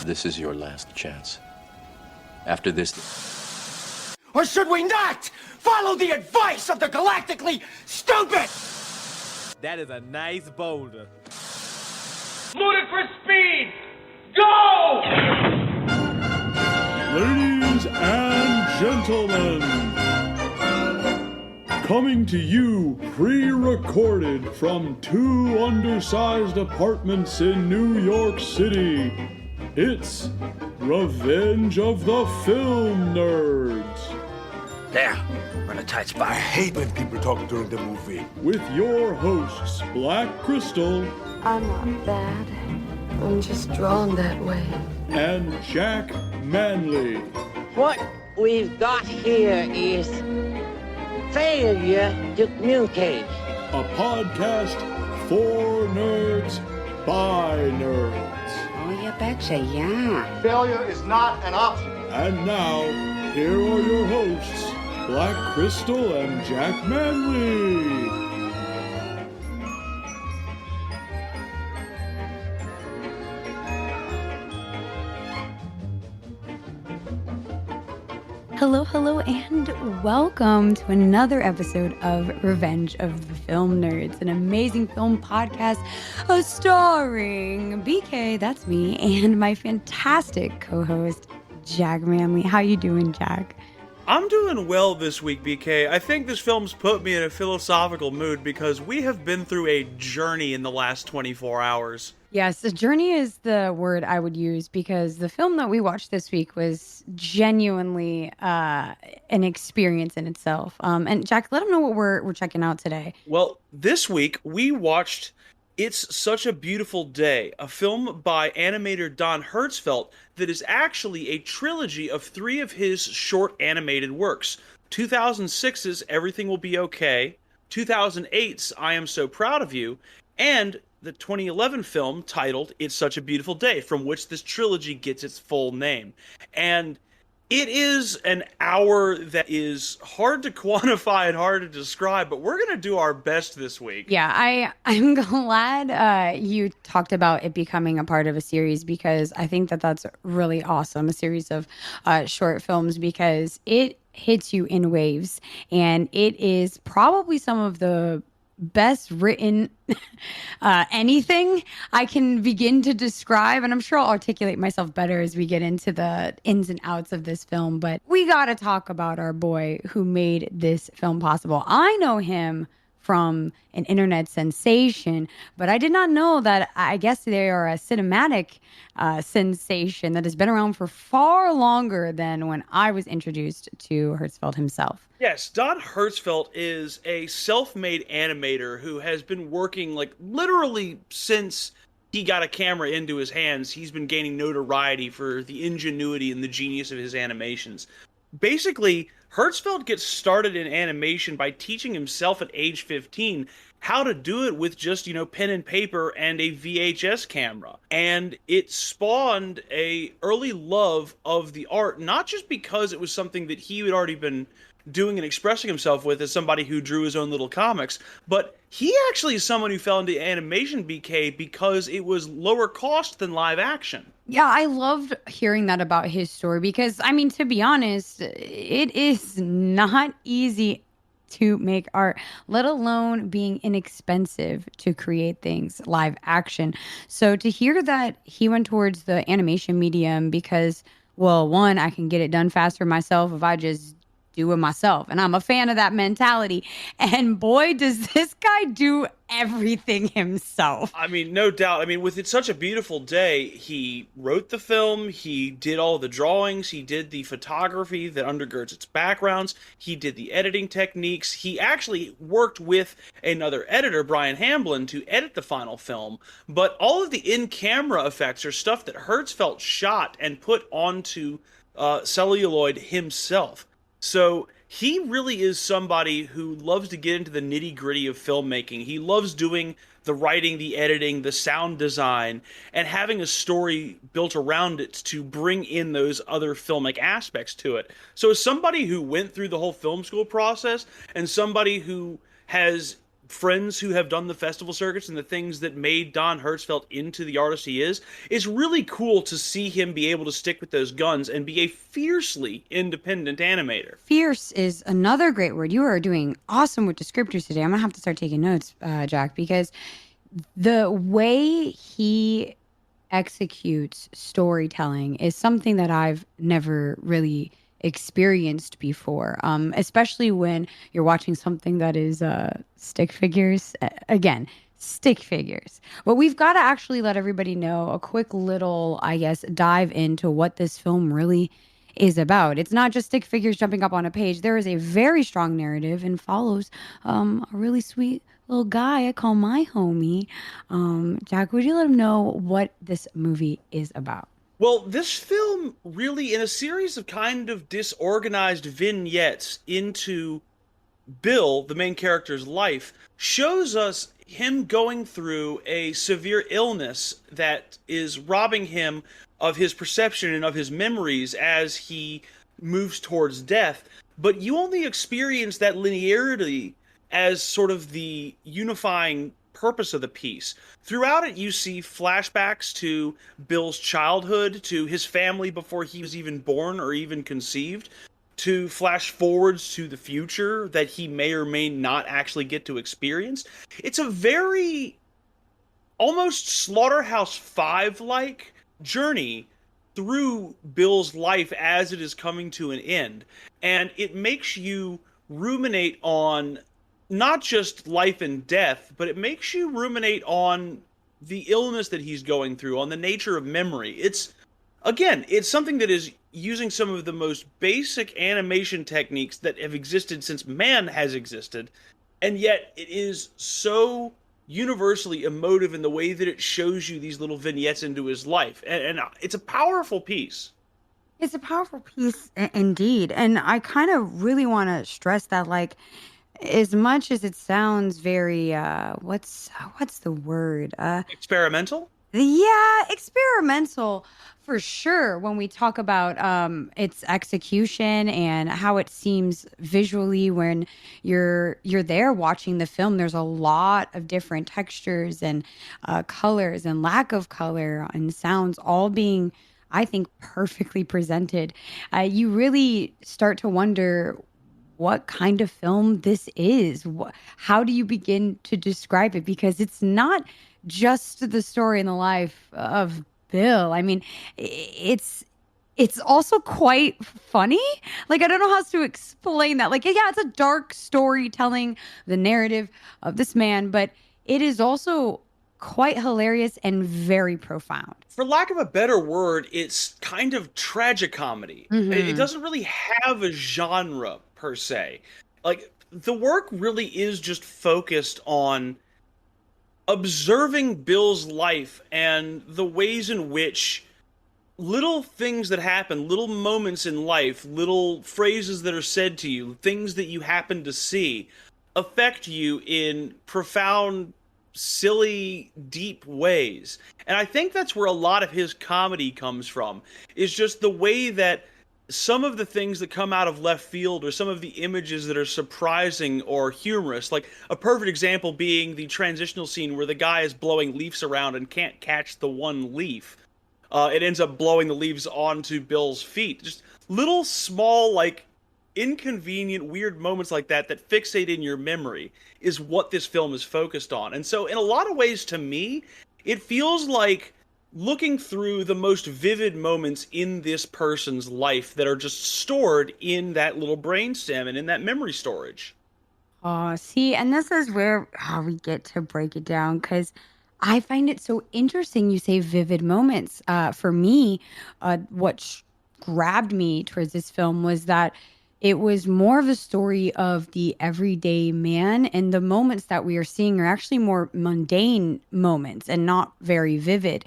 This is your last chance. After this... Or should we not follow the advice of the galactically stupid? That is a nice boulder. Ludicrous speed! Go! Ladies and gentlemen, coming to you pre-recorded from two undersized apartments in New York City, it's Revenge of the Film Nerds. There, we're in a tight spot. I hate when people talk during the movie. With your hosts, Black Crystal. I'm not bad. I'm just drawn that way. And Jack Manley. What we've got here is failure to communicate. A podcast for nerds by nerds. Oh, you betcha, yeah. Failure is not an option. And now, here are your hosts, Black Crystal and Jack Manley. Hello, and welcome to another episode of Revenge of the Film Nerds, an amazing film podcast starring BK, that's me, and my fantastic co-host, Jack Manley. How you doing, Jack? I'm doing well this week, BK. I think this film's put me in a philosophical mood because we have been through a journey in the last 24 hours. Yes, a journey is the word I would use because the film that we watched this week was genuinely an experience in itself. And Jack, let them know what we're checking out today. Well, this week we watched It's Such a Beautiful Day, a film by animator Don Hertzfeldt that is actually a trilogy of three of his short animated works. 2006's Everything Will Be Okay, 2008's I Am So Proud of You, and the 2011 film titled It's Such a Beautiful Day, from which this trilogy gets its full name. And it is an hour that is hard to quantify and hard to describe, but we're going to do our best this week. Yeah, I'm glad you talked about it becoming a part of a series because I think that that's really awesome, a series of short films, because it hits you in waves, and it is probably some of the best written anything I can begin to describe, and I'm sure I'll articulate myself better as we get into the ins and outs of this film, but we gotta talk about our boy who made this film possible. I know him from an internet sensation, but I did not know that I guess they are a cinematic sensation that has been around for far longer than when I was introduced to Hertzfeldt himself. Yes, Don Hertzfeldt is a self-made animator who has been working like literally since he got a camera into his hands. He's been gaining notoriety for the ingenuity and the genius of his animations. Basically, Hertzfeldt gets started in animation by teaching himself at age 15 how to do it with just, pen and paper and a VHS camera. And it spawned a early love of the art, not just because it was something that he had already been doing and expressing himself with as somebody who drew his own little comics, but he actually is someone who fell into animation, BK, because it was lower cost than live action. Yeah, I loved hearing that about his story because, to be honest, it is not easy to make art, let alone being inexpensive to create things live action. So to hear that he went towards the animation medium because, well, one, I can get it done faster myself if I just do it myself. And I'm a fan of that mentality. And boy, does this guy do everything himself. No doubt. With It's Such a Beautiful Day, he wrote the film, he did all the drawings, he did the photography that undergirds its backgrounds, he did the editing techniques, he actually worked with another editor, Brian Hamblin, to edit the final film, but all of the in-camera effects are stuff that Hertzfeldt shot and put onto celluloid himself. So he really is somebody who loves to get into the nitty-gritty of filmmaking. He loves doing the writing, the editing, the sound design, and having a story built around it to bring in those other filmic aspects to it. So as somebody who went through the whole film school process and somebody who has friends who have done the festival circuits and the things that made Don Hertzfeldt into the artist he is, it's really cool to see him be able to stick with those guns and be a fiercely independent animator. Fierce is another great word. You are doing awesome with descriptors today. I'm gonna have to start taking notes, Jack, because the way he executes storytelling is something that I've never really experienced before, especially when you're watching something that is stick figures. Again, stick figures. But we've got to actually let everybody know a quick little, I guess, dive into what this film really is about. It's not just stick figures jumping up on a page. There is a very strong narrative and follows a really sweet little guy I call my homie. Jack, would you let him know what this movie is about? Well, this film really, in a series of kind of disorganized vignettes into Bill, the main character's life, shows us him going through a severe illness that is robbing him of his perception and of his memories as he moves towards death. But you only experience that linearity as sort of the unifying purpose of the piece. Throughout it, you see flashbacks to Bill's childhood, to his family before he was even born or even conceived, to flash forwards to the future that he may or may not actually get to experience. It's a very almost Slaughterhouse-5-like journey through Bill's life as it is coming to an end. And it makes you ruminate on not just life and death, but it makes you ruminate on the illness that he's going through, on the nature of memory. It's something that is using some of the most basic animation techniques that have existed since man has existed, and yet it is so universally emotive in the way that it shows you these little vignettes into his life. And it's a powerful piece. It's a powerful piece indeed. And I kind of really want to stress that, like, as much as it sounds very what's the word, experimental. Yeah, experimental for sure. When we talk about its execution and how it seems visually when you're there watching the film, there's a lot of different textures and colors and lack of color and sounds all being, I think, perfectly presented. You really start to wonder what kind of film this is. How do you begin to describe it? Because it's not just the story and the life of Bill. I mean, it's also quite funny. Like, I don't know how else to explain that. Like, yeah, it's a dark story telling the narrative of this man, but it is also quite hilarious and very profound. For lack of a better word, it's kind of tragicomedy. Mm-hmm. It doesn't really have a genre per se. Like, the work really is just focused on observing Bill's life and the ways in which little things that happen, little moments in life, little phrases that are said to you, things that you happen to see, affect you in profound, silly, deep ways. And I think that's where a lot of his comedy comes from, is just the way that some of the things that come out of left field or some of the images that are surprising or humorous, like a perfect example being the transitional scene where the guy is blowing leaves around and can't catch the one leaf. It ends up blowing the leaves onto Bill's feet. Just little small, like, inconvenient, weird moments like that that fixate in your memory is what this film is focused on. And so in a lot of ways, to me, it feels like looking through the most vivid moments in this person's life that are just stored in that little brainstem and in that memory storage. Oh, see, and this is where we get to break it down, because I find it so interesting you say vivid moments. For me, what grabbed me towards this film was that it was more of a story of the everyday man, and the moments that we are seeing are actually more mundane moments and not very vivid.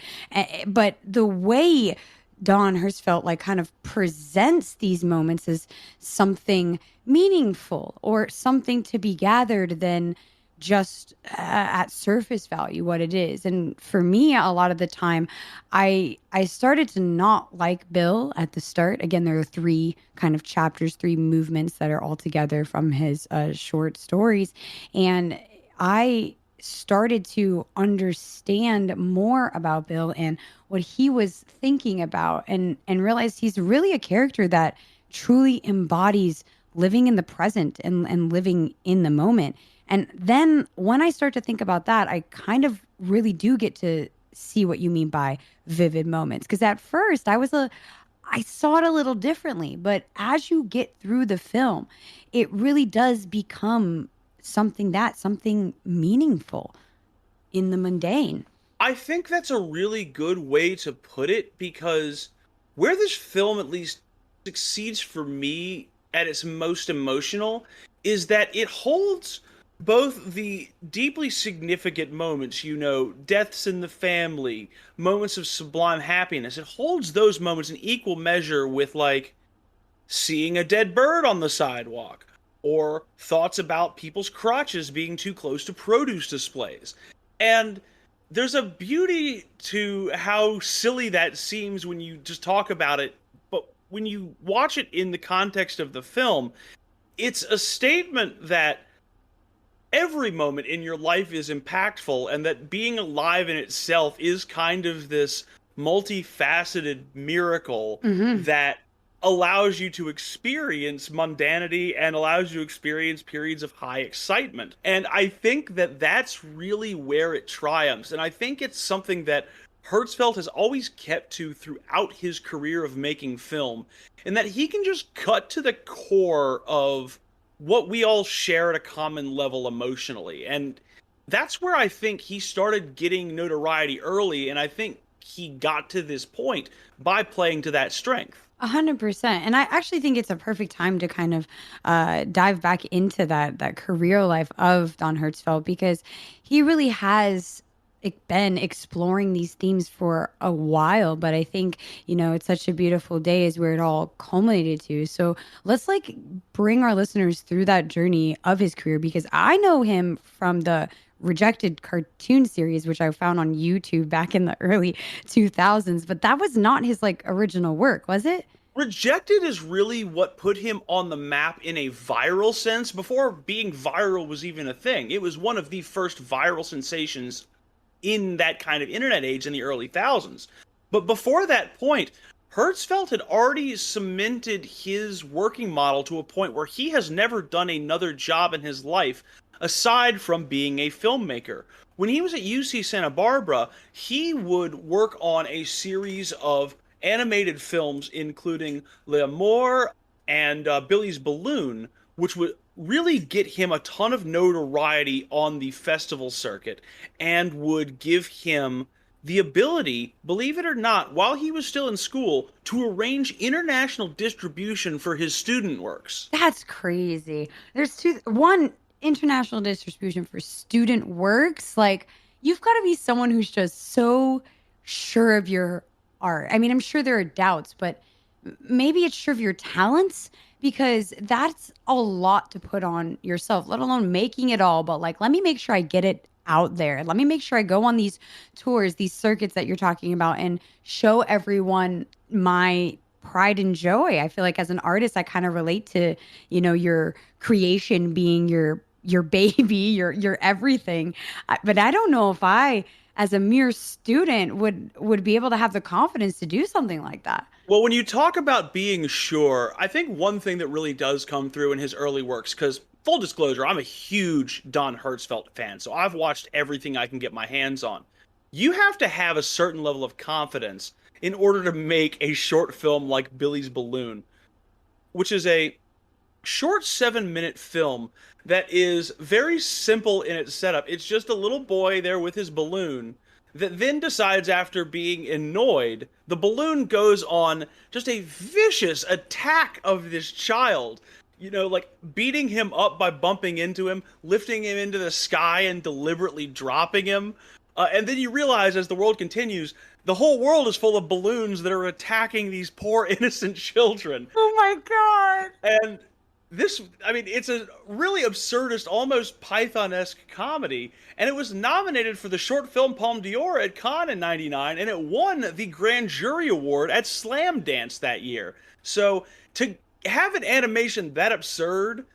But the way Don Hertzfeldt like kind of presents these moments as something meaningful or something to be gathered than just at surface value what it is. And for me, a lot of the time, I started to not like Bill at the start. Again, there are 3 kind of chapters, 3 movements that are all together from his short stories. And I started to understand more about Bill and what he was thinking about, and realized he's really a character that truly embodies living in the present and living in the moment. And then when I start to think about that, I kind of really do get to see what you mean by vivid moments. Because at first I saw it a little differently, but as you get through the film, it really does become something meaningful in the mundane. I think that's a really good way to put it, because where this film at least succeeds for me at its most emotional is that it holds both the deeply significant moments, deaths in the family, moments of sublime happiness. It holds those moments in equal measure with, like, seeing a dead bird on the sidewalk, or thoughts about people's crotches being too close to produce displays. And there's a beauty to how silly that seems when you just talk about it, but when you watch it in the context of the film, it's a statement that every moment in your life is impactful, and that being alive in itself is kind of this multifaceted miracle that allows you to experience mundanity and allows you to experience periods of high excitement. And I think that that's really where it triumphs. And I think it's something that Hertzfeldt has always kept to throughout his career of making film, and that he can just cut to the core of what we all share at a common level emotionally. And that's where I think he started getting notoriety early, and I think he got to this point by playing to that strength. 100%. And I actually think it's a perfect time to kind of dive back into that career life of Don Hertzfeldt, because he really has been exploring these themes for a while. But I think, it's such a beautiful day is where it all culminated to. So let's bring our listeners through that journey of his career, because I know him from the Rejected cartoon series, which I found on YouTube back in the early 2000s, but that was not his original work, was it? Rejected is really what put him on the map in a viral sense, before being viral was even a thing. It was one of the first viral sensations in that kind of internet age in the early thousands. But before that point, Hertzfeldt had already cemented his working model to a point where he has never done another job in his life aside from being a filmmaker. When he was at UC Santa Barbara, he would work on a series of animated films, including L'Amour and Billy's Balloon, which would really get him a ton of notoriety on the festival circuit, and would give him the ability, believe it or not, while he was still in school, to arrange international distribution for his student works. That's crazy. There's one international distribution for student works. You've got to be someone who's just so sure of your art. I mean, I'm sure there are doubts, but maybe it's sure of your talents, because that's a lot to put on yourself, let alone making it all. But let me make sure I get it out there. Let me make sure I go on these tours, these circuits that you're talking about, and show everyone my pride and joy. I feel like as an artist, I kind of relate to, your creation being your baby, your everything. But I don't know if I, as a mere student, would be able to have the confidence to do something like that. Well, when you talk about being sure, I think one thing that really does come through in his early works, because full disclosure, I'm a huge Don Hertzfeldt fan, so I've watched everything I can get my hands on. You have to have a certain level of confidence in order to make a short film like Billy's Balloon, which is a short 7-minute film that is very simple in its setup. It's just a little boy there with his balloon that then decides, after being annoyed, the balloon goes on just a vicious attack of this child. Beating him up by bumping into him, lifting him into the sky and deliberately dropping him. And then you realize, as the world continues, the whole world is full of balloons that are attacking these poor innocent children. Oh my God. And it's a really absurdist, almost Python-esque comedy, and it was nominated for the Short Film Palme d'Or at Cannes in '99, and it won the Grand Jury Award at Slam Dance that year. So to have an animation that absurd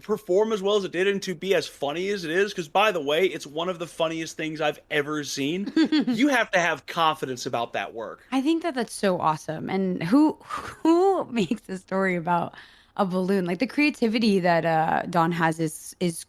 perform as well as it did and to be as funny as it is, because by the way, it's one of the funniest things I've ever seen. You have to have confidence about that work. I think that that's so awesome. And who makes a story about a balloon? Like the creativity that Don has is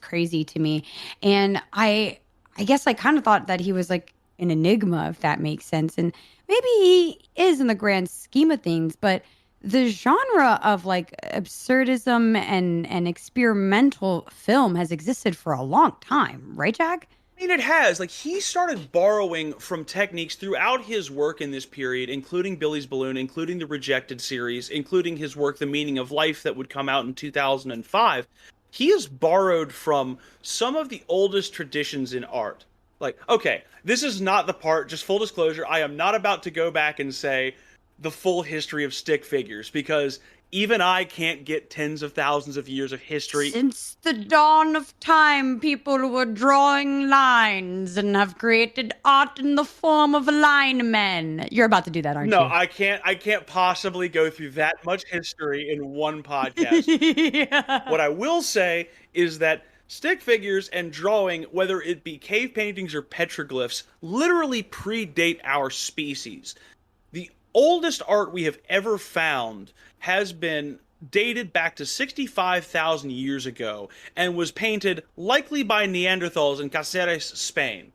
crazy to me. And I guess I kind of thought that he was like an enigma, if that makes sense. And maybe he is in the grand scheme of things, but the genre of like absurdism and experimental film has existed for a long time, right, Jack? I mean, it has. Like, he started borrowing from techniques throughout his work in this period, including Billy's Balloon, including the Rejected series, including his work, The Meaning of Life, that would come out in 2005. He has borrowed from some of the oldest traditions in art. Like, okay, this is not the part, just full disclosure, I am not about to go back and say the full history of stick figures, because even I can't get tens of thousands of years of history. Since the dawn of time, people were drawing lines and have created art in the form of linemen. You're about to do that, aren't you? No, I can't possibly go through that much history in one podcast. Yeah. What I will say is that stick figures and drawing, whether it be cave paintings or petroglyphs, literally predate our species. The oldest art we have ever found has been dated back to 65,000 years ago and was painted likely by Neanderthals in Cáceres, Spain.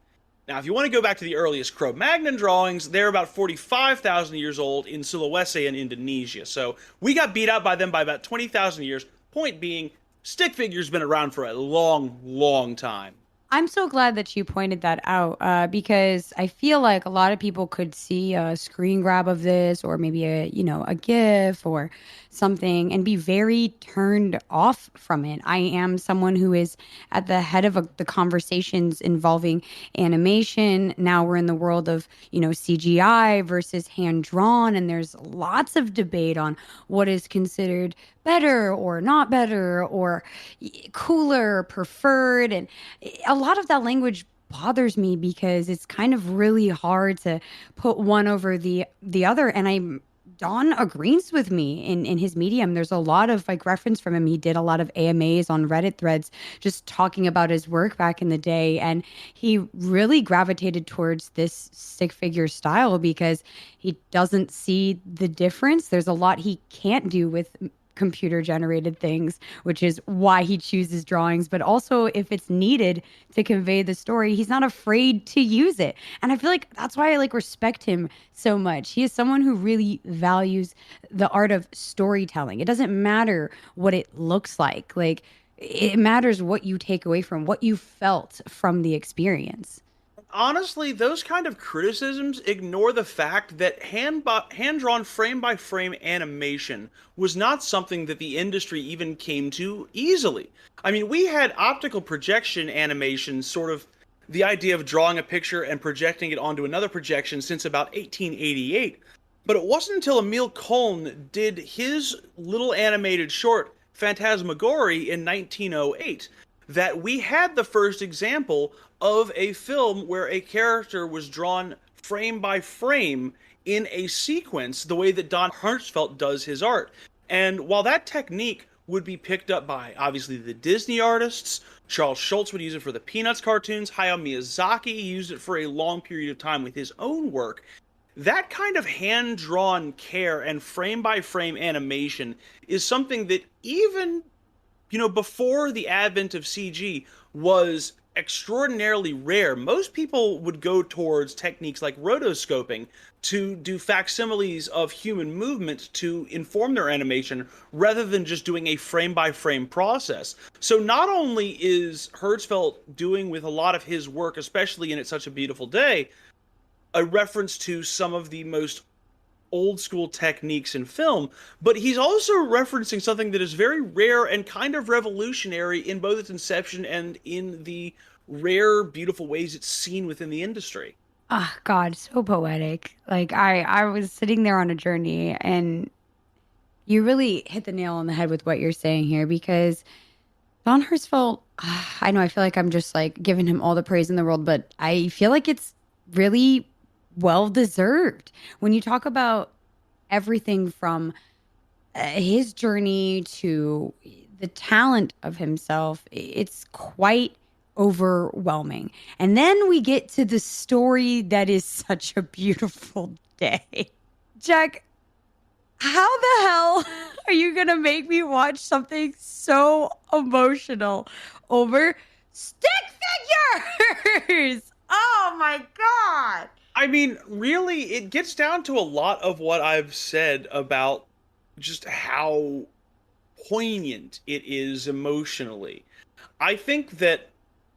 Now, if you want to go back to the earliest Cro-Magnon drawings, they're about 45,000 years old in Sulawesi in Indonesia. So we got beat out by them by about 20,000 years. Point being, stick figures been around for a long, long time. I'm so glad that you pointed that out because I feel like a lot of people could see a screen grab of this or maybe a GIF or something and be very turned off from it. I am someone who is at the head of the conversations involving animation. Now we're in the world of, CGI versus hand drawn, and there's lots of debate on what is considered better or not better or cooler, preferred, and a lot of that language bothers me because it's kind of really hard to put one over the other. And Don agrees with me in his medium. There's a lot of like reference from him. He did a lot of AMAs on Reddit threads just talking about his work back in the day. And he really gravitated towards this stick figure style because he doesn't see the difference. There's a lot he can't do with computer generated things, which is why he chooses drawings. But also if it's needed to convey the story, he's not afraid to use it. And I feel like that's why I respect him so much. He is someone who really values the art of storytelling. It doesn't matter what it looks like. It matters what you take away from what you felt from the experience. Honestly, those kind of criticisms ignore the fact that hand-drawn frame-by-frame animation was not something that the industry even came to easily. I mean, we had optical projection animation, sort of the idea of drawing a picture and projecting it onto another projection, since about 1888. But it wasn't until Emil Köln did his little animated short, Phantasmagorie, in 1908, that we had the first example of a film where a character was drawn frame by frame in a sequence, the way that Don Hertzfeldt does his art. And while that technique would be picked up by, obviously, the Disney artists, Charles Schulz would use it for the Peanuts cartoons, Hayao Miyazaki used it for a long period of time with his own work, that kind of hand-drawn care and frame-by-frame animation is something that even, before the advent of CG was extraordinarily rare. Most people would go towards techniques like rotoscoping to do facsimiles of human movement to inform their animation rather than just doing a frame-by-frame process. So not only is Hertzfeldt doing with a lot of his work, especially in It's Such a Beautiful Day, a reference to some of the most old school techniques in film, but he's also referencing something that is very rare and kind of revolutionary in both its inception and in the rare, beautiful ways it's seen within the industry. Oh, God, so poetic. I was sitting there on a journey, and you really hit the nail on the head with what you're saying here, because Don Hertzfeldt, I know I feel like I'm just giving him all the praise in the world, but I feel like it's really well deserved. When you talk about everything from his journey to the talent of himself, it's quite overwhelming. And then we get to the story that is such a beautiful day. Jack, how the hell are you going to make me watch something so emotional over stick figures? Oh my God. I mean, really, it gets down to a lot of what I've said about just how poignant it is emotionally. I think that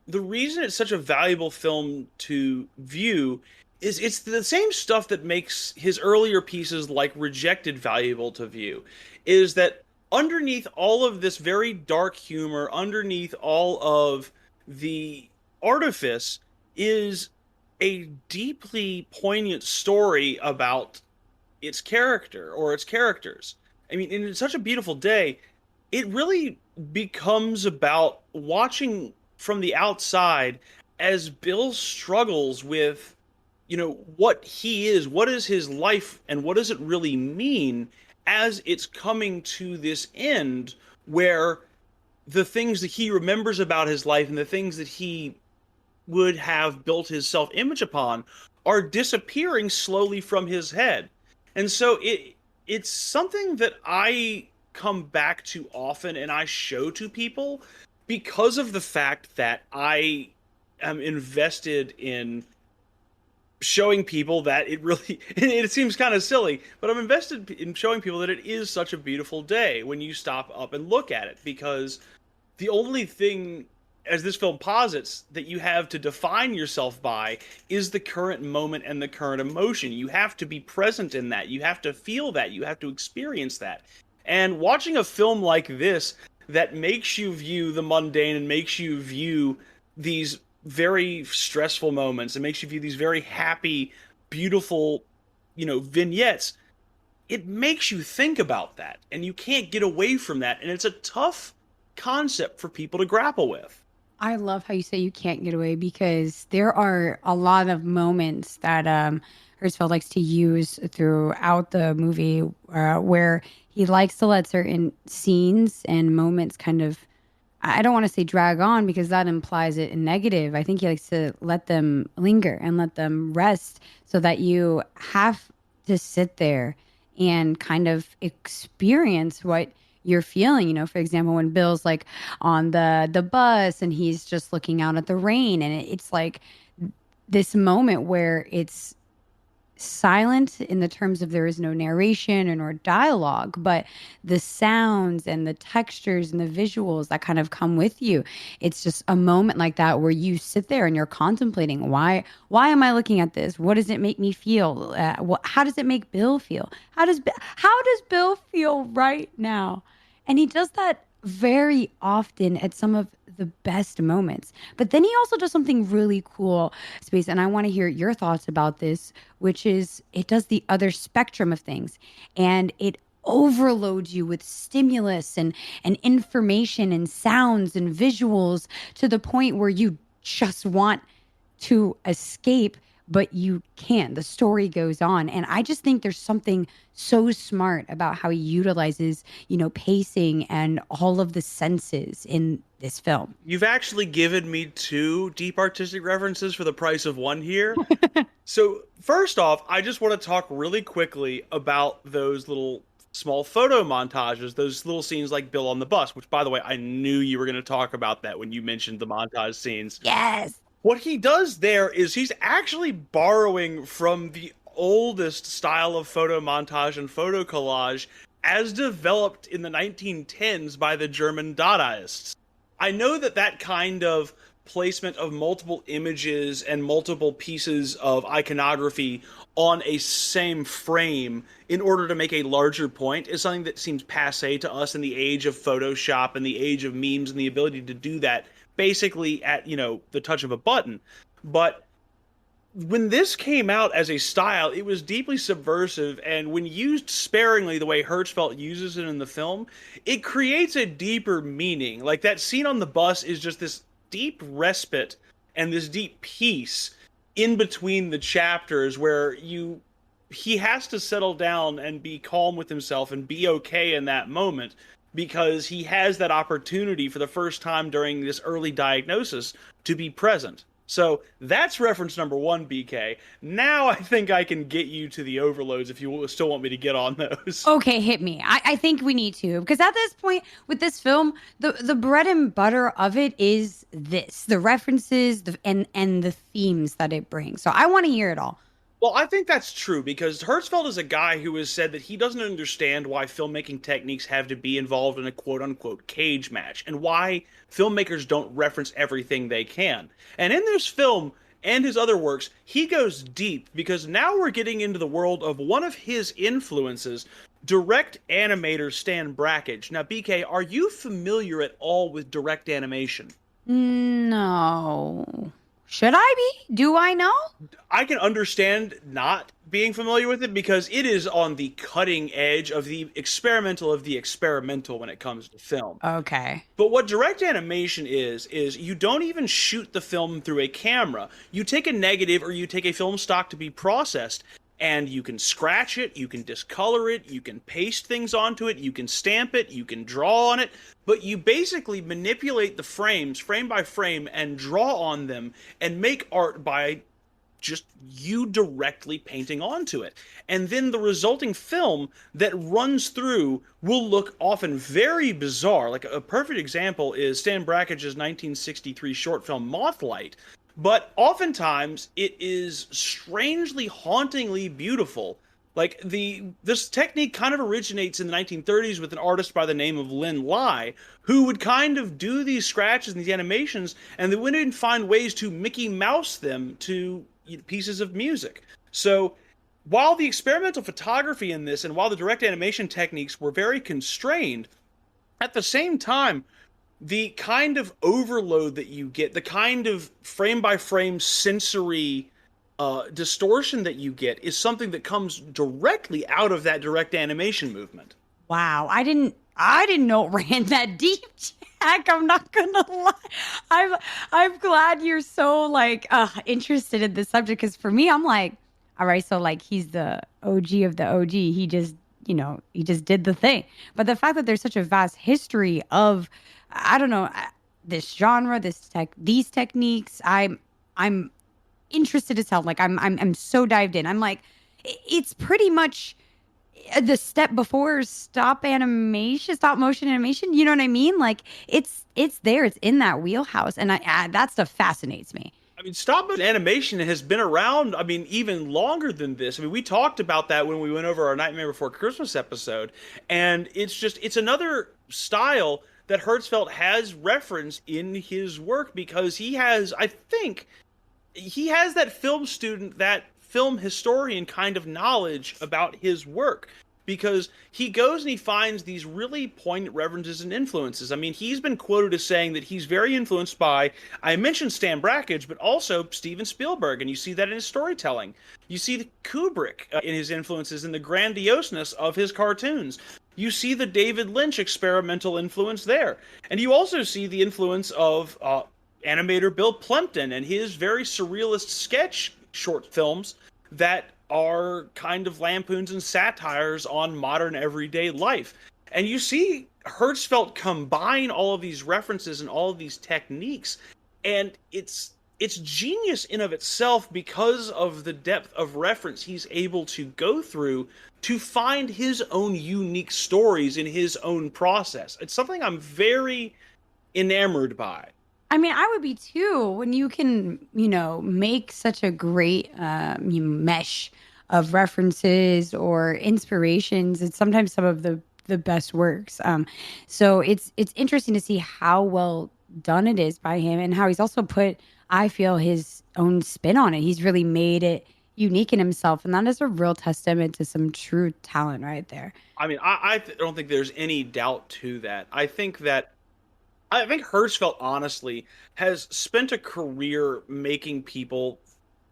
the reason it's such a valuable film to view is it's the same stuff that makes his earlier pieces like Rejected valuable to view, is that underneath all of this very dark humor, underneath all of the artifice, is a deeply poignant story about its character or its characters. I mean, in Such a Beautiful Day, it really becomes about watching from the outside as Bill struggles with, what he is, what is his life, and what does it really mean as it's coming to this end where the things that he remembers about his life and the things that he would have built his self-image upon are disappearing slowly from his head. And so it's something that I come back to often and I show to people because of the fact that I am invested in showing people that it seems kind of silly, but I'm invested in showing people that it is such a beautiful day when you stop up and look at it, because the only thing, as this film posits, that you have to define yourself by is the current moment and the current emotion. You have to be present in that. You have to feel that. You have to experience that. And watching a film like this that makes you view the mundane and makes you view these very stressful moments and makes you view these very happy, beautiful, vignettes, it makes you think about that. And you can't get away from that. And it's a tough concept for people to grapple with. I love how you say you can't get away, because there are a lot of moments that Hertzfeldt likes to use throughout the movie where he likes to let certain scenes and moments kind of, I don't want to say drag on because that implies it in negative. I think he likes to let them linger and let them rest so that you have to sit there and kind of experience what you're feeling. For example, when Bill's like on the bus and he's just looking out at the rain, and it's like this moment where it's silent in the terms of there is no narration or dialogue, but the sounds and the textures and the visuals that kind of come with you. It's just a moment like that where you sit there and you're contemplating, why am I looking at this? What does it make me feel? How does it make Bill feel? How does Bill feel right now? And he does that very often at some of the best moments. But then he also does something really cool, Space, and I want to hear your thoughts about this, which is it does the other spectrum of things, and it overloads you with stimulus and information and sounds and visuals to the point where you just want to escape, but you can't. The story goes on. And I just think there's something so smart about how he utilizes, pacing and all of the senses in this film. You've actually given me 2 deep artistic references for the price of 1 here. So first off, I just want to talk really quickly about those little small photo montages, those little scenes like Bill on the bus, which, by the way, I knew you were going to talk about that when you mentioned the montage scenes. Yes. What he does there is he's actually borrowing from the oldest style of photo montage and photo collage as developed in the 1910s by the German Dadaists. I know that kind of placement of multiple images and multiple pieces of iconography on a same frame in order to make a larger point is something that seems passé to us in the age of Photoshop and the age of memes and the ability to do that basically at, the touch of a button. But when this came out as a style, it was deeply subversive, and when used sparingly the way Hertzfeldt uses it in the film, it creates a deeper meaning. Like that scene on the bus is just this deep respite and this deep peace in between the chapters where he has to settle down and be calm with himself and be okay in that moment, because he has that opportunity for the first time during this early diagnosis to be present. So that's reference number 1, BK. Now I think I can get you to the overloads if you still want me to get on those. Okay, hit me. I think we need to, because at this point with this film, the bread and butter of it is the references, and the themes that it brings. So I want to hear it all. Well, I think that's true, because Hertzfeldt is a guy who has said that he doesn't understand why filmmaking techniques have to be involved in a quote-unquote cage match, and why filmmakers don't reference everything they can. And in this film and his other works, he goes deep, because now we're getting into the world of one of his influences, direct animator Stan Brakhage. Now, BK, are you familiar at all with direct animation? No. Should I be? Do I know? I can understand not being familiar with it, because it is on the cutting edge of the experimental when it comes to film. Okay. But what direct animation is you don't even shoot the film through a camera. You take a negative, or you take a film stock to be processed, and you can scratch it, you can discolor it, you can paste things onto it, you can stamp it, you can draw on it, but you basically manipulate the frames, frame by frame, and draw on them, and make art by just you directly painting onto it. And then the resulting film that runs through will look often very bizarre. Like a perfect example is Stan Brakhage's 1963 short film Moonlight. But oftentimes it is strangely, hauntingly beautiful. Like this technique kind of originates in the 1930s with an artist by the name of Lin Lai, who would kind of do these scratches and these animations, and they wouldn't find ways to Mickey Mouse them to pieces of music. So while the experimental photography in this, and while the direct animation techniques were very constrained, at the same time, the kind of overload that you get, the kind of frame-by-frame sensory distortion that you get, is something that comes directly out of that direct animation movement. Wow, I didn't know it ran that deep, Jack. I'm not gonna lie. I'm glad you're so interested in this subject, because for me, I'm like, all right, so he's the OG of the OG. He just did the thing. But the fact that there's such a vast history of, I don't know, this genre, these techniques, I'm interested as hell. I'm so dived in. I'm like, it's pretty much the step before stop motion animation. You know what I mean? It's there. It's in that wheelhouse, and that stuff fascinates me. I mean, stop motion animation has been around, even longer than this. We talked about that when we went over our Nightmare Before Christmas episode, and it's another style that Hertzfeldt has referenced in his work, because he has that film student, that film historian kind of knowledge about his work, because he goes and he finds these really poignant references and influences. He's been quoted as saying that he's very influenced by, I mentioned Stan Brakhage, but also Steven Spielberg, and you see that in his storytelling. You see the Kubrick in his influences and the grandioseness of his cartoons. You see the David Lynch experimental influence there. And you also see the influence of animator Bill Plympton and his very surrealist sketch short films that are kind of lampoons and satires on modern everyday life. And you see Hertzfeldt combine all of these references and all of these techniques, and it's genius in of itself, because of the depth of reference he's able to go through to find his own unique stories in his own process. It's something I'm very enamored by. I would be too, when you can, make such a great mesh of references or inspirations. It's sometimes some of the best works. So it's interesting to see how well done it is by him, and how he's also put, I feel, his own spin on it. He's really made it unique in himself, and that is a real testament to some true talent right there. I don't think there's any doubt to that. I think Hertzfeldt honestly has spent a career making people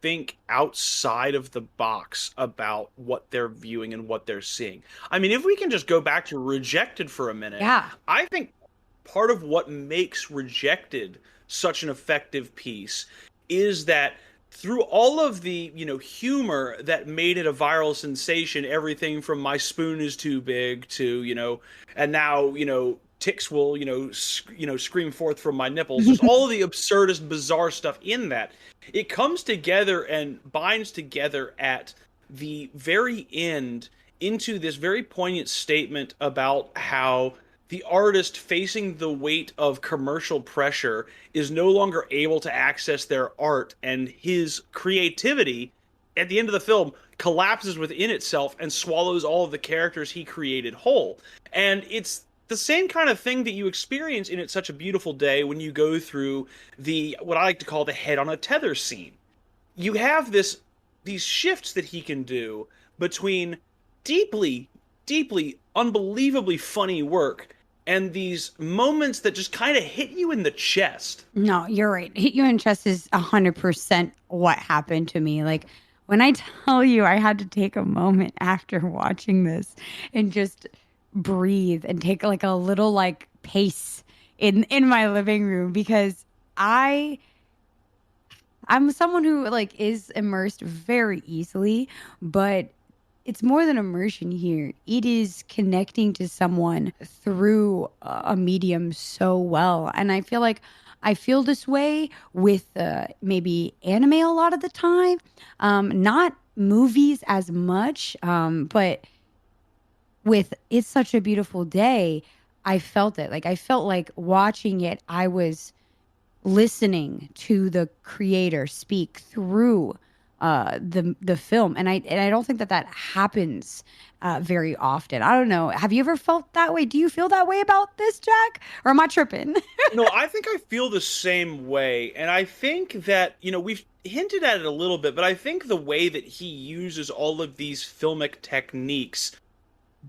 think outside of the box about what they're viewing and what they're seeing. If we can just go back to Rejected for a minute. Yeah. I think part of what makes Rejected such an effective piece is that through all of the, humor that made it a viral sensation, everything from "my spoon is too big" to, and now, ticks will, scream forth from my nipples. Just all of the absurdist, bizarre stuff in that. It comes together and binds together at the very end into this very poignant statement about how the artist, facing the weight of commercial pressure, is no longer able to access their art, and his creativity at the end of the film collapses within itself and swallows all of the characters he created whole. And it's the same kind of thing that you experience in It's Such a Beautiful Day when you go through the, what I like to call, the head on a tether scene. You have these shifts that he can do between deeply, deeply, unbelievably funny work and these moments that just kind of hit you in the chest. No, you're right. Hit you in the chest is 100% what happened to me. Like, when I tell you I had to take a moment after watching this and just breathe and take like a little like pace in my living room, because I'm someone who like is immersed very easily, but it's more than immersion here. It is connecting to someone through a medium so well. And I feel like I feel this way with maybe anime a lot of the time. Not movies as much, but with It's Such a Beautiful Day, I felt it. Like, I felt like watching it, I was listening to the creator speak through the film, and I don't think that happens very often. I don't know. Have you ever felt that way? Do you feel that way about this, Jack? Or am I tripping? No, I think I feel the same way, and I think that we've hinted at it a little bit, but I think the way that he uses all of these filmic techniques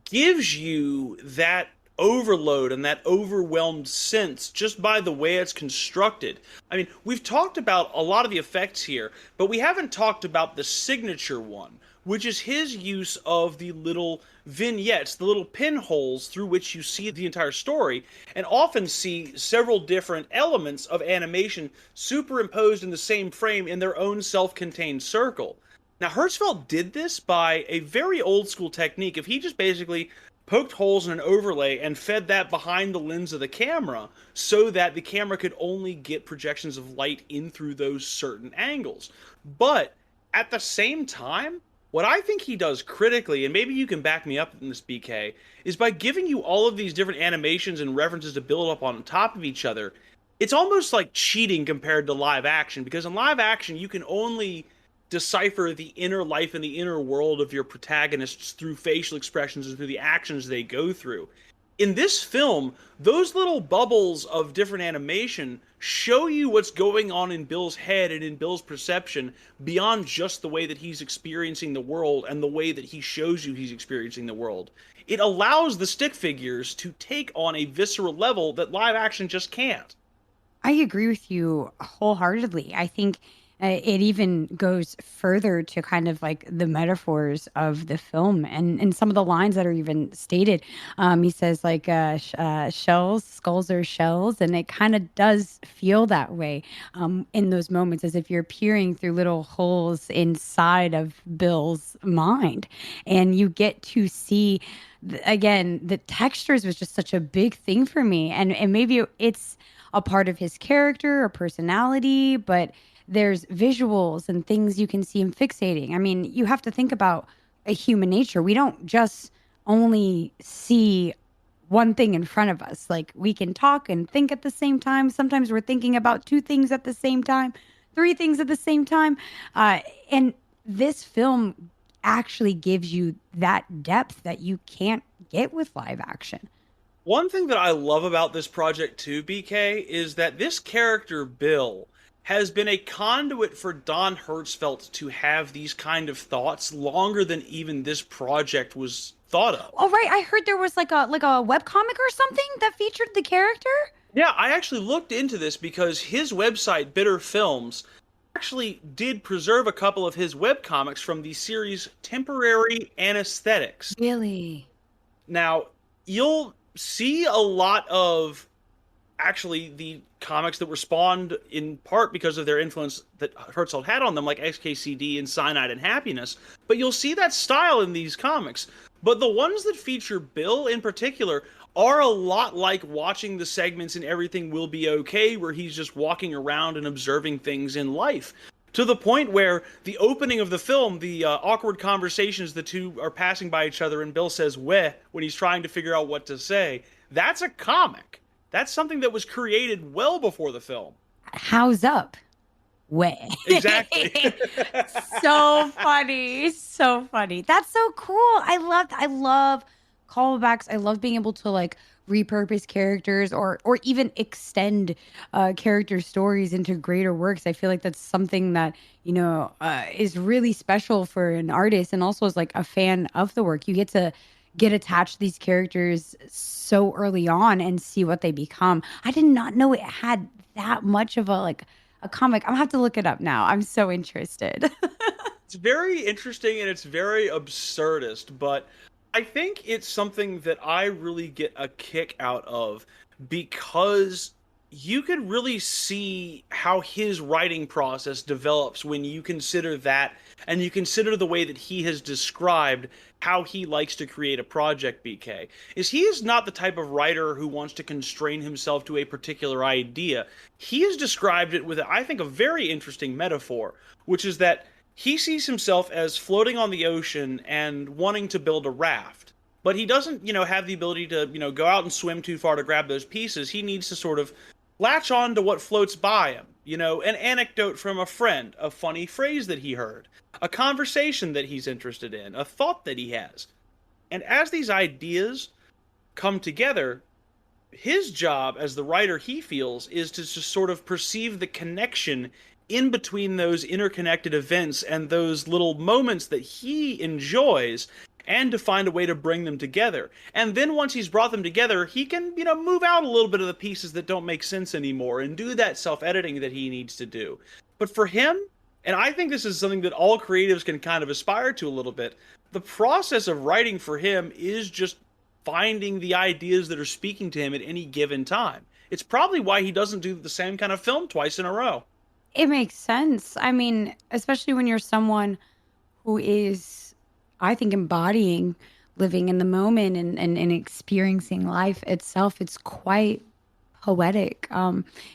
gives you that overload and that overwhelmed sense just by the way it's constructed. I mean, we've talked about a lot of the effects here, but we haven't talked about the signature one, which is his use of the little vignettes, the little pinholes through which you see the entire story, and often see several different elements of animation superimposed in the same frame in their own self-contained circle. Now, Hertzfeldt did this by a very old school technique. If he just basically poked holes in an overlay and fed that behind the lens of the camera so that the camera could only get projections of light in through those certain angles. But at the same time, what I think he does critically, and maybe you can back me up in this, BK, is by giving you all of these different animations and references to build up on top of each other, it's almost like cheating compared to live action, because in live action you can only decipher the inner life and the inner world of your protagonists through facial expressions and through the actions they go through. In this film, those little bubbles of different animation show you what's going on in Bill's head and in Bill's perception beyond just the way that he's experiencing the world and the way that he shows you he's experiencing the world. It allows the stick figures to take on a visceral level that live action just can't. I agree with you wholeheartedly. I think it even goes further to kind of like the metaphors of the film and some of the lines that are even stated. He says like shells, skulls are shells. And it kind of does feel that way in those moments, as if you're peering through little holes inside of Bill's mind. And you get to see, again, the textures was just such a big thing for me. And maybe it's a part of his character or personality, but there's visuals and things you can see him fixating. I mean, you have to think about a human nature. We don't just only see one thing in front of us. Like, we can talk and think at the same time. Sometimes we're thinking about two things at the same time, three things at the same time. And this film actually gives you that depth that you can't get with live action. One thing that I love about this project too, BK, is that this character, Bill, has been a conduit for Don Hertzfeldt to have these kind of thoughts longer than even this project was thought of. Oh, right. I heard there was like a webcomic or something that featured the character. Yeah, I actually looked into this because his website, Bitter Films, actually did preserve a couple of his webcomics from the series Temporary Anesthetics. Really? Now, you'll see a lot of actually the comics that were spawned in part because of their influence that Hertzfeldt had on them, like XKCD and Cyanide and Happiness. But you'll see that style in these comics. But the ones that feature Bill in particular are a lot like watching the segments in Everything Will Be Okay, where he's just walking around and observing things in life. To the point where the opening of the film, the awkward conversations the two are passing by each other, and Bill says "weh" when he's trying to figure out what to say. That's a comic. That's something that was created well before the film. How's up? Way. Exactly. So funny. So funny. That's so cool. I love callbacks. I love being able to like repurpose characters or even extend character stories into greater works. I feel like that's something that, is really special for an artist, and also as like a fan of the work. You get attached to these characters so early on and see what they become. I did not know it had that much of a comic. I'm gonna have to look it up now. I'm so interested. It's very interesting and it's very absurdist, but I think it's something that I really get a kick out of because you could really see how his writing process develops when you consider that, and you consider the way that he has described how he likes to create a project. BK he is not the type of writer who wants to constrain himself to a particular idea. He has described it with, I think, a very interesting metaphor, which is that he sees himself as floating on the ocean and wanting to build a raft. But he doesn't, have the ability to, go out and swim too far to grab those pieces. He needs to sort of latch on to what floats by him. An anecdote from a friend, a funny phrase that he heard, a conversation that he's interested in, a thought that he has. And as these ideas come together, his job as the writer, he feels, is to just sort of perceive the connection in between those interconnected events and those little moments that he enjoys, and to find a way to bring them together. And then once he's brought them together, he can, move out a little bit of the pieces that don't make sense anymore and do that self-editing that he needs to do. But for him, and I think this is something that all creatives can kind of aspire to a little bit, the process of writing for him is just finding the ideas that are speaking to him at any given time. It's probably why he doesn't do the same kind of film twice in a row. It makes sense. I mean, especially when you're someone who is, I think, embodying living in the moment and experiencing life itself. It's quite poetic,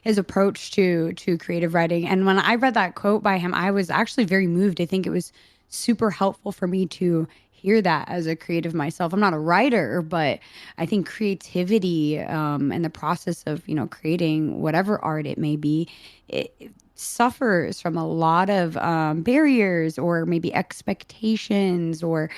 his approach to creative writing. And when I read that quote by him, I was actually very moved. I think it was super helpful for me to hear that as a creative myself. I'm not a writer, but I think creativity and the process of, creating whatever art it may be, it suffers from a lot of barriers or maybe expectations or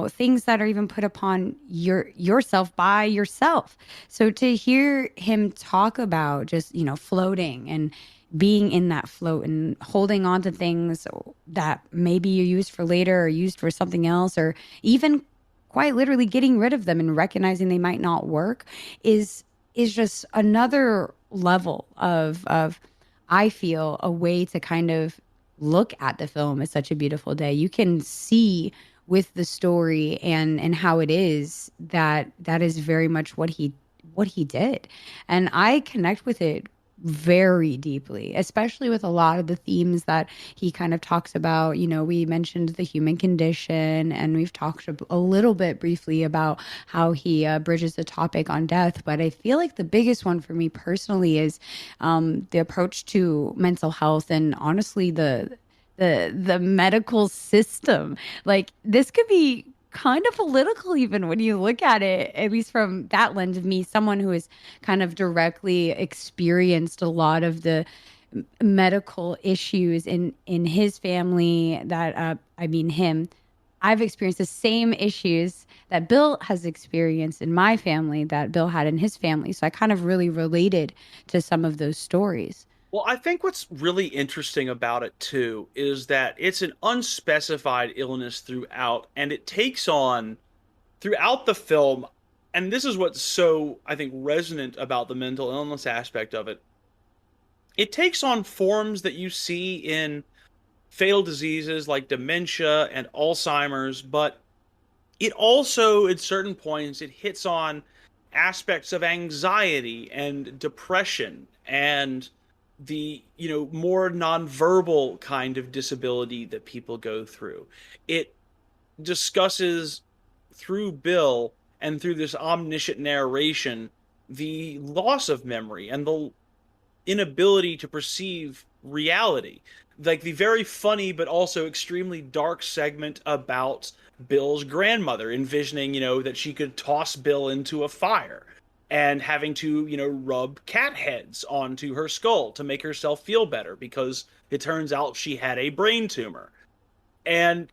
things that are even put upon yourself by yourself. So to hear him talk about just floating and being in that float and holding on to things that maybe you used for later or used for something else, or even quite literally getting rid of them and recognizing they might not work is just another level of I feel a way to kind of look at the film as Such a Beautiful Day. You can see with the story and how it is that is very much what he did. And I connect with it very deeply, especially with a lot of the themes that he kind of talks about. We mentioned the human condition, and we've talked a little bit briefly about how he bridges the topic on death. But I feel like the biggest one for me personally is the approach to mental health, and honestly, the medical system. Like, this could be kind of political even when you look at it, at least from that lens of me, someone who has kind of directly experienced a lot of the medical issues in his family that I've experienced the same issues that Bill has experienced in my family that Bill had in his family. So I kind of really related to some of those stories. Well, I think what's really interesting about it, too, is that it's an unspecified illness throughout, and it takes on, throughout the film, and this is what's so, I think, resonant about the mental illness aspect of it. It takes on forms that you see in fatal diseases like dementia and Alzheimer's, but it also, at certain points, it hits on aspects of anxiety and depression and the, more nonverbal kind of disability that people go through. It discusses through Bill and through this omniscient narration the loss of memory and the inability to perceive reality. Like the very funny but also extremely dark segment about Bill's grandmother envisioning, that she could toss Bill into a fire and having to, rub cat heads onto her skull to make herself feel better because it turns out she had a brain tumor. And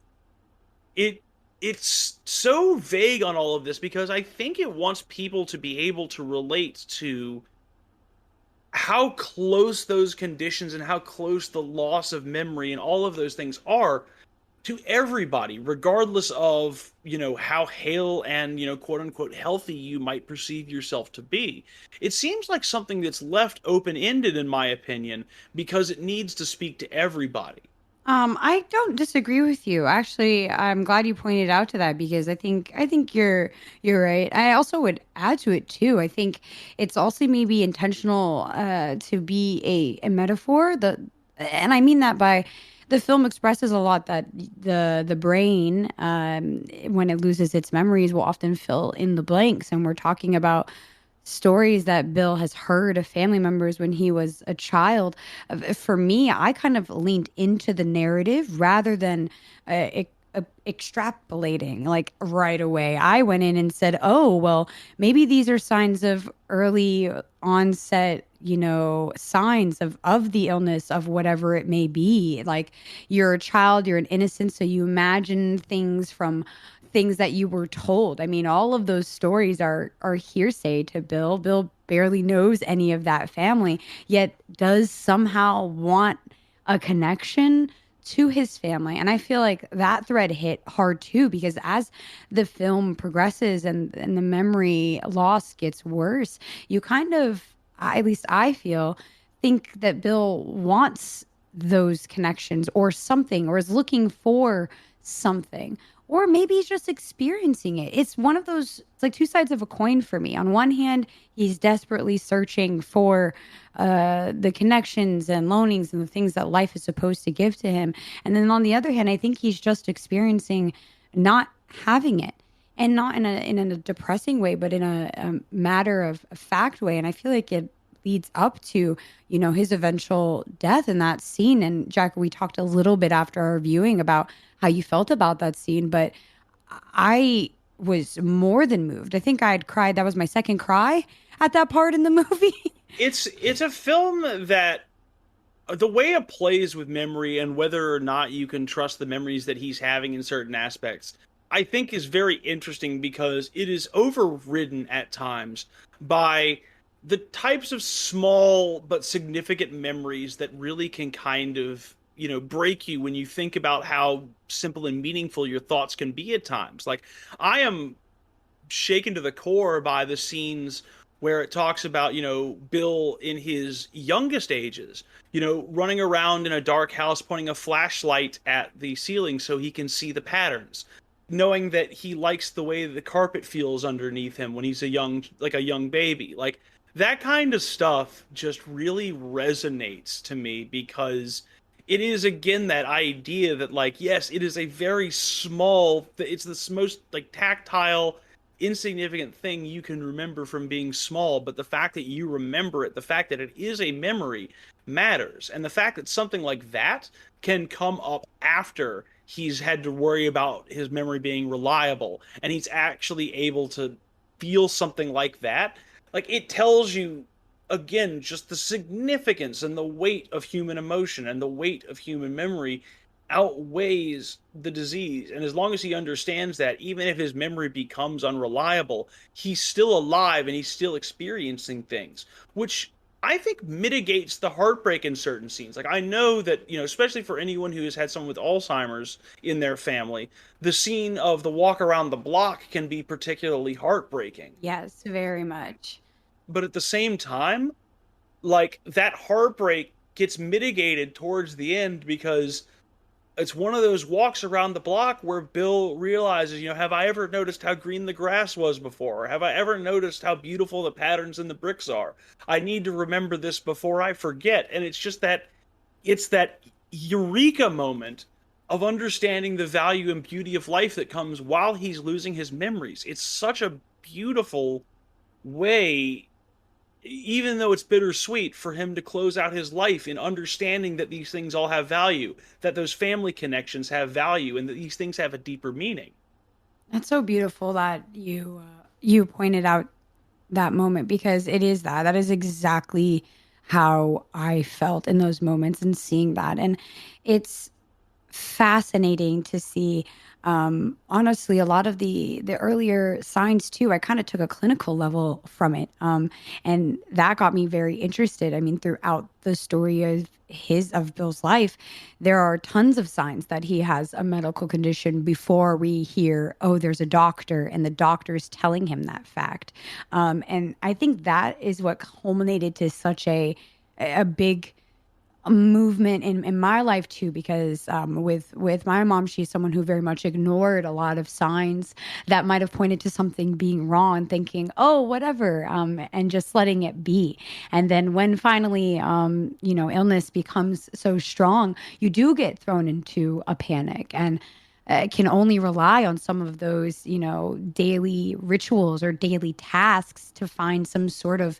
it's so vague on all of this because I think it wants people to be able to relate to how close those conditions and how close the loss of memory and all of those things are to everybody, regardless of, how hale and, quote unquote, healthy you might perceive yourself to be. It seems like something that's left open-ended, in my opinion, because it needs to speak to everybody. I don't disagree with you. Actually, I'm glad you pointed out to that because I think you're right. I also would add to it too. I think it's also maybe intentional to be a metaphor. And I mean that by the film expresses a lot that the brain when it loses its memories will often fill in the blanks, and we're talking about stories that Bill has heard of family members when he was a child. For me, I kind of leaned into the narrative rather than extrapolating like right away. I went in and said, oh, well, maybe these are signs of early onset, signs of the illness of whatever it may be. Like you're a child, you're an innocent, so you imagine things from things that you were told. I mean, all of those stories are hearsay to Bill. Bill barely knows any of that family, yet does somehow want a connection to his family. And I feel like that thread hit hard too, because as the film progresses and the memory loss gets worse, you kind of, at least I feel, think that Bill wants those connections or something, or is looking for something. Or maybe he's just experiencing it. It's one of those, it's like two sides of a coin for me. On one hand, he's desperately searching for the connections and lonings and the things that life is supposed to give to him. And then on the other hand, I think he's just experiencing not having it. And not in a depressing way, but in a matter of fact way. And I feel like it leads up to, his eventual death in that scene. And Jack, we talked a little bit after our viewing about how you felt about that scene, but I was more than moved. I think I'd cried. That was my second cry at that part in the movie. It's a film that the way it plays with memory and whether or not you can trust the memories that he's having in certain aspects, I think is very interesting because it is overridden at times by the types of small but significant memories that really can kind of, break you when you think about how simple and meaningful your thoughts can be at times. Like, I am shaken to the core by the scenes where it talks about, Bill in his youngest ages, running around in a dark house, pointing a flashlight at the ceiling so he can see the patterns, knowing that he likes the way the carpet feels underneath him when he's a young baby. Like, that kind of stuff just really resonates to me because it is, again, that idea that, like, yes, it is a very small, it's the most, like, tactile, insignificant thing you can remember from being small, but the fact that you remember it, the fact that it is a memory matters. And the fact that something like that can come up after he's had to worry about his memory being reliable and he's actually able to feel something like that, like, it tells you, again, just the significance and the weight of human emotion and the weight of human memory outweighs the disease. And as long as he understands that, even if his memory becomes unreliable, he's still alive and he's still experiencing things, which I think mitigates the heartbreak in certain scenes. Like, I know that, especially for anyone who has had someone with Alzheimer's in their family, the scene of the walk around the block can be particularly heartbreaking. Yes, very much. But at the same time, like, that heartbreak gets mitigated towards the end because it's one of those walks around the block where Bill realizes, have I ever noticed how green the grass was before? Or have I ever noticed how beautiful the patterns in the bricks are? I need to remember this before I forget. And it's just it's that eureka moment of understanding the value and beauty of life that comes while he's losing his memories. It's such a beautiful way, even though it's bittersweet, for him to close out his life in understanding that these things all have value, that those family connections have value, and that these things have a deeper meaning. That's so beautiful that you pointed out that moment, because it is that is exactly how I felt in those moments and seeing that. And it's fascinating to see, honestly, a lot of the earlier signs too. I kind of took a clinical level from it, and that got me very interested. I mean, throughout the story of Bill's life, there are tons of signs that he has a medical condition before we hear, oh, there's a doctor, and the doctor's telling him that fact. And I think that is what culminated to such a big movement in my life too, because with my mom, she's someone who very much ignored a lot of signs that might have pointed to something being wrong, thinking, oh, whatever, and just letting it be. And then when finally illness becomes so strong, you do get thrown into a panic, and can only rely on some of those daily rituals or daily tasks to find some sort of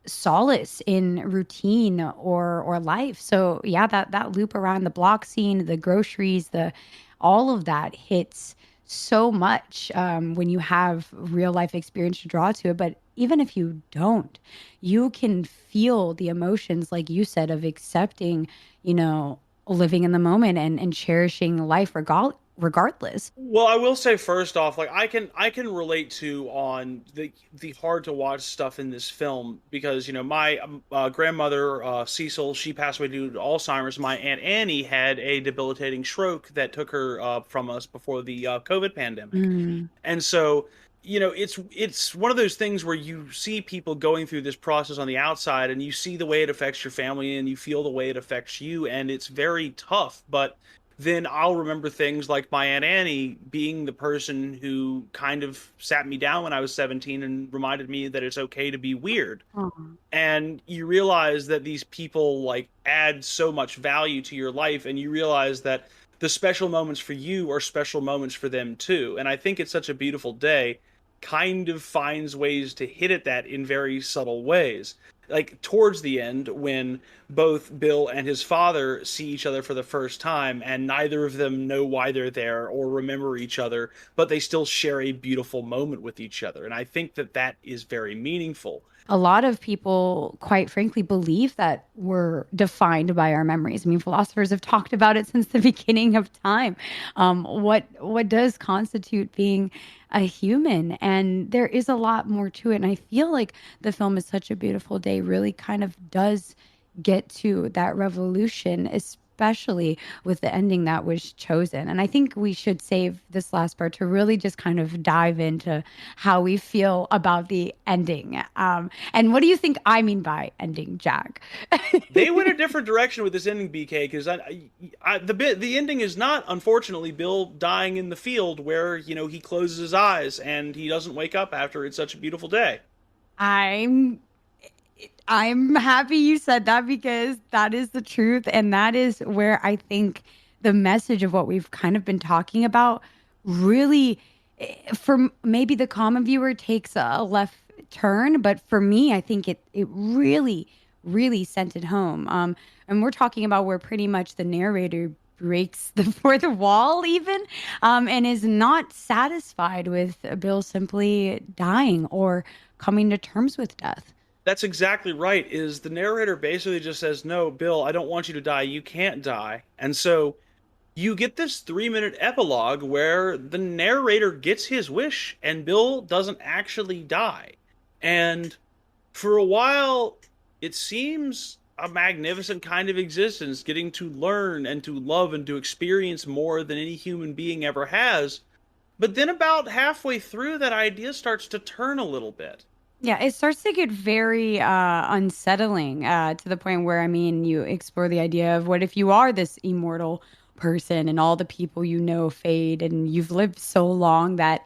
solace in routine or life. So yeah, that loop around the block scene, the groceries, the all of that hits so much when you have real life experience to draw to it. But even if you don't, you can feel the emotions, like you said, of accepting, living in the moment and cherishing life regardless. Well, I will say first off, like I can relate to on the hard to watch stuff in this film, because my grandmother Cecil, she passed away due to Alzheimer's. My Aunt Annie had a debilitating stroke that took her from us before the COVID pandemic, and so it's one of those things where you see people going through this process on the outside, and you see the way it affects your family, and you feel the way it affects you, and it's very tough. But then I'll remember things like my Aunt Annie being the person who kind of sat me down when I was 17 and reminded me that it's okay to be weird. And you realize that these people like add so much value to your life, and you realize that the special moments for you are special moments for them too. And I think It's Such a Beautiful Day kind of finds ways to hit at that in very subtle ways. Like towards the end, when both Bill and his father see each other for the first time, and neither of them know why they're there or remember each other, but they still share a beautiful moment with each other. And I think that is very meaningful. A lot of people, quite frankly, believe that we're defined by our memories. I mean, philosophers have talked about it since the beginning of time. What does constitute being a human? And there is a lot more to it. And I feel like the film Is Such a Beautiful Day really kind of does get to that revolution, especially with the ending that was chosen. And I think we should save this last part to really just kind of dive into how we feel about the ending. And what do you think I mean by ending, Jack? They went a different direction with this ending, BK, because the ending is not, unfortunately, Bill dying in the field where he closes his eyes and he doesn't wake up after It's Such a Beautiful Day. I'm happy you said that, because that is the truth. And that is where I think the message of what we've kind of been talking about really, for maybe the common viewer, takes a left turn. But for me, I think it really, really sent it home. And we're talking about where pretty much the narrator breaks the fourth wall even, and is not satisfied with Bill simply dying or coming to terms with death. That's exactly right. Is the narrator basically just says, no, Bill, I don't want you to die. You can't die. And so you get this 3-minute epilogue where the narrator gets his wish and Bill doesn't actually die. And for a while, it seems a magnificent kind of existence, getting to learn and to love and to experience more than any human being ever has. But then about halfway through, that idea starts to turn a little bit. Yeah, it starts to get very unsettling, to the point where, I mean, you explore the idea of what if you are this immortal person and all the people you know fade, and you've lived so long that,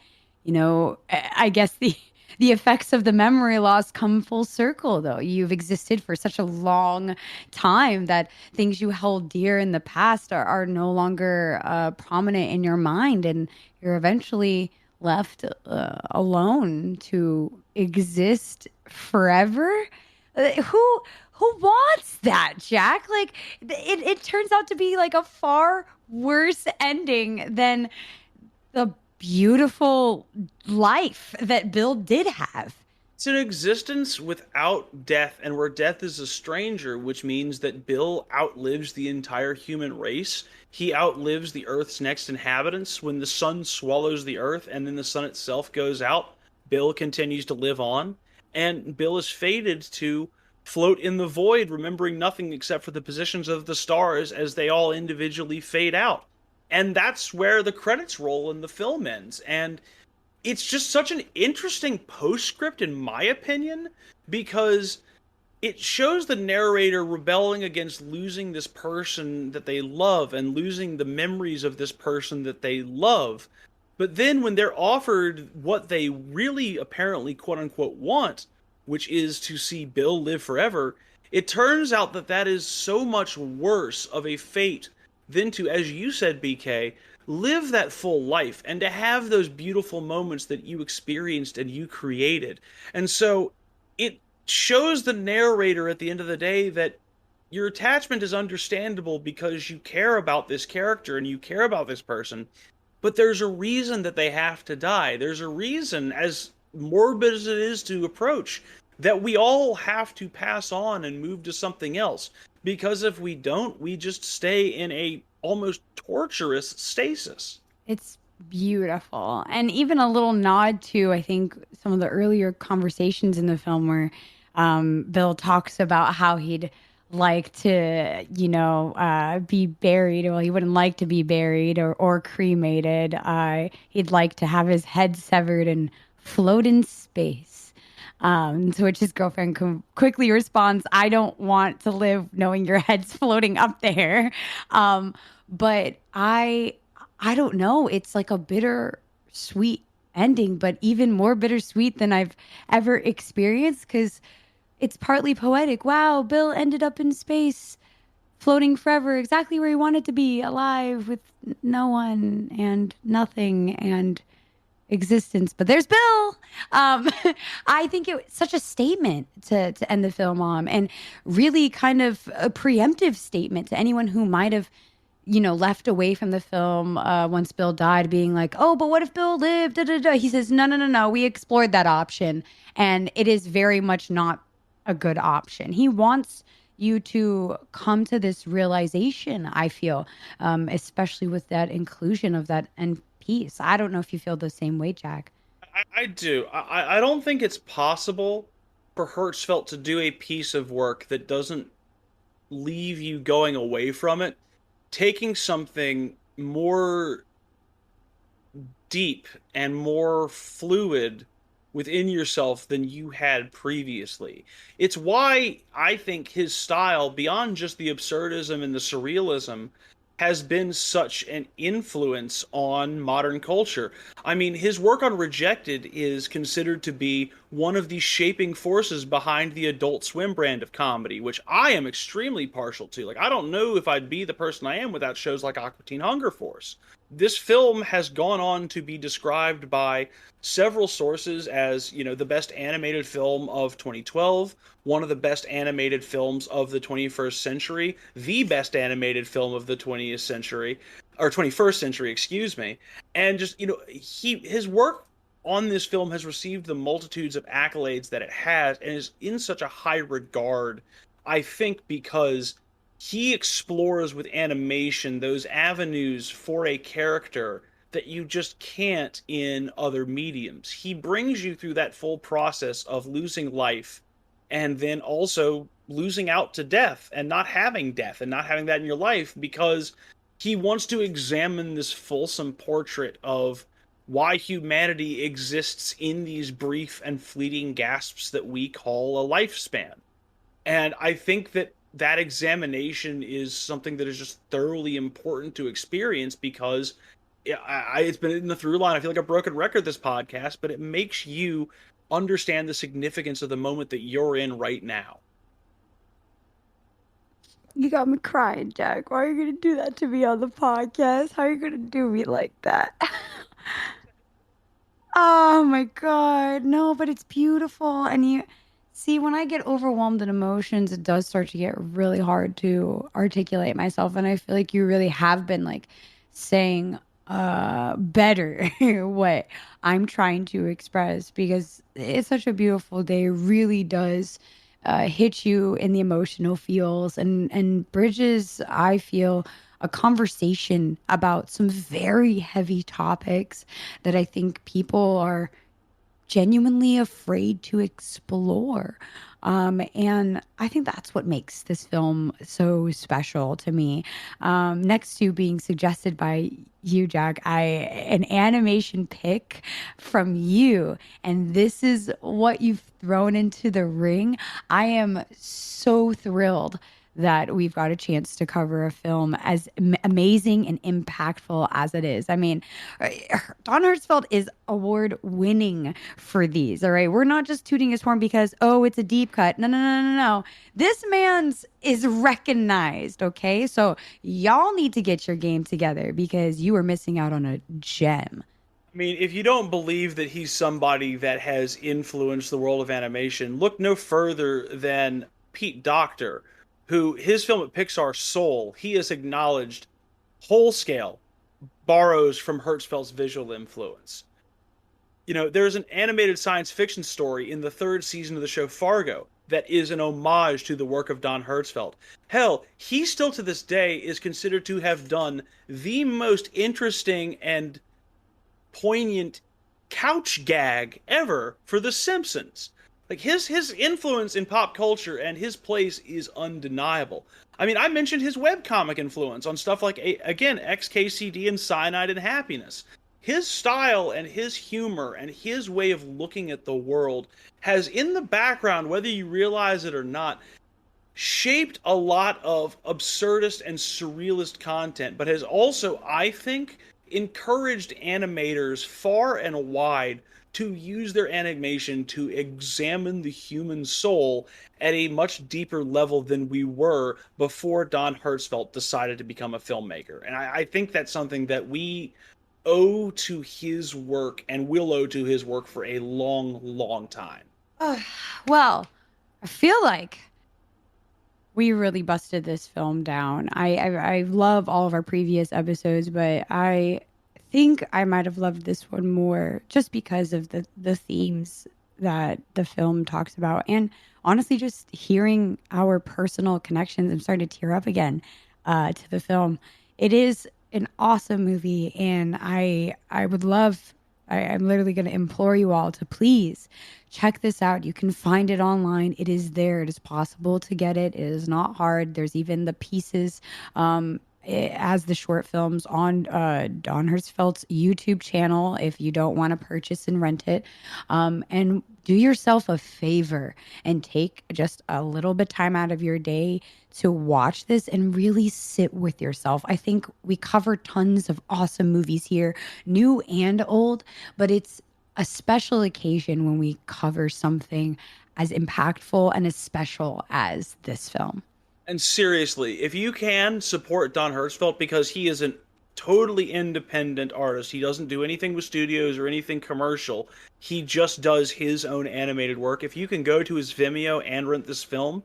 I guess the effects of the memory loss come full circle, though. You've existed for such a long time that things you held dear in the past are no longer prominent in your mind, and you're eventually left alone to exist forever. Who wants that, Jack? Like, it turns out to be like a far worse ending than the beautiful life that Bill did have. It's an existence without death, and where death is a stranger, which means that Bill outlives the entire human race. He outlives the Earth's next inhabitants. When the sun swallows the Earth and then the sun itself goes out, Bill continues to live on, and Bill is fated to float in the void, remembering nothing except for the positions of the stars as they all individually fade out. And that's where the credits roll and the film ends. And it's just such an interesting postscript, in my opinion, because it shows the narrator rebelling against losing this person that they love and losing the memories of this person that they love. But then when they're offered what they really apparently quote-unquote want, which is to see Bill live forever, it turns out that that is so much worse of a fate than to, as you said, BK, live that full life and to have those beautiful moments that you experienced and you created. And so it shows the narrator at the end of the day that your attachment is understandable because you care about this character and you care about this person, but there's a reason that they have to die. There's a reason, as morbid as it is to approach, that we all have to pass on and move to something else. Because if we don't, we just stay in a almost torturous stasis. It's beautiful. And even a little nod to, I think, some of the earlier conversations in the film where Bill talks about how he'd like to, be buried. Well, he wouldn't like to be buried or cremated. He'd like to have his head severed and float in space. To which his girlfriend quickly responds, "I don't want to live knowing your head's floating up there." But I don't know. It's like a bittersweet ending, but even more bittersweet than I've ever experienced, because it's partly poetic. Wow, Bill ended up in space, floating forever, exactly where he wanted to be, alive with no one and nothing and existence. But there's Bill. I think it was such a statement to end the film on, and really kind of a preemptive statement to anyone who might have, left away from the film once Bill died, being like, "Oh, but what if Bill lived?" Da, da, da. He says, no. We explored that option, and it is very much not a good option. He wants you to come to this realization, I feel, especially with that inclusion of that end piece. I don't know if you feel the same way, Jack. I do. I don't think it's possible for Hertzfeldt to do a piece of work that doesn't leave you going away from it, taking something more deep and more fluid within yourself than you had previously. It's why I think his style, beyond just the absurdism and the surrealism, has been such an influence on modern culture. I mean, his work on Rejected is considered to be one of the shaping forces behind the Adult Swim brand of comedy, which I am extremely partial to. Like, I don't know if I'd be the person I am without shows like Aqua Teen Hunger Force. This film has gone on to be described by several sources as, the best animated film of 2012, one of the best animated films of the 21st century, the best animated film of the 20th century, or 21st century, excuse me. And just, his work on this film has received the multitudes of accolades that it has, and is in such a high regard, I think, because he explores with animation those avenues for a character that you just can't in other mediums. He brings you through that full process of losing life and then also losing out to death and not having death and not having that in your life, because he wants to examine this fulsome portrait of why humanity exists in these brief and fleeting gasps that we call a lifespan. And I think that that examination is something that is just thoroughly important to experience because it's been in the through line. I feel like a broken record this podcast, but it makes you understand the significance of the moment that you're in right now. You got me crying, Jack. Why are you gonna do that to me on the podcast? How are you gonna do me like that? Oh my God. No, but it's beautiful. And you see, when I get overwhelmed in emotions, it does start to get really hard to articulate myself. And I feel like you really have been like saying better what I'm trying to express because it's such a beautiful day. It really does hit you in the emotional feels and bridges, I feel, a conversation about some very heavy topics that I think people are genuinely afraid to explore. And I think that's what makes this film so special to me. Next to being suggested by you, Jack, an animation pick from you, and this is what you've thrown into the ring. I am so thrilled that we've got a chance to cover a film as amazing and impactful as it is. I mean, Don Hertzfeldt is award winning for these. All right. We're not just tooting his horn because, oh, it's a deep cut. No. This man's is recognized. Okay. So y'all need to get your game together because you are missing out on a gem. I mean, if you don't believe that he's somebody that has influenced the world of animation, look no further than Pete Docter, who his film at Pixar, Soul, he has acknowledged whole scale borrows from Hertzfeldt's visual influence. You know, there's an animated science fiction story in the 3rd season of the show Fargo that is an homage to the work of Don Hertzfeldt. Hell, he still to this day is considered to have done the most interesting and poignant couch gag ever for The Simpsons. Like, his influence in pop culture and his place is undeniable. I mean, I mentioned his webcomic influence on stuff like, again, XKCD and Cyanide and Happiness. His style and his humor and his way of looking at the world has, in the background, whether you realize it or not, shaped a lot of absurdist and surrealist content, but has also, I think, encouraged animators far and wide to use their animation to examine the human soul at a much deeper level than we were before Don Hertzfeldt decided to become a filmmaker. And I think that's something that we owe to his work and will owe to his work for a long, long time. Well, I feel like we really busted this film down. I love all of our previous episodes, but I think I might have loved this one more just because of the themes that the film talks about. And honestly, just hearing our personal connections, I'm starting to tear up again to the film. It is an awesome movie, and I'm literally going to implore you all to please check this out. You can find it online. It is there. It is possible to get it. It is not hard. There's even the pieces as the short films on Don Hertzfeldt's YouTube channel if you don't want to purchase and rent it. And do yourself a favor and take just a little bit time out of your day to watch this and really sit with yourself. I think we cover tons of awesome movies here, new and old, but it's a special occasion when we cover something as impactful and as special as this film. And seriously, if you can support Don Hertzfeldt, because he is a totally independent artist. He doesn't do anything with studios or anything commercial. He just does his own animated work. If you can go to his Vimeo and rent this film,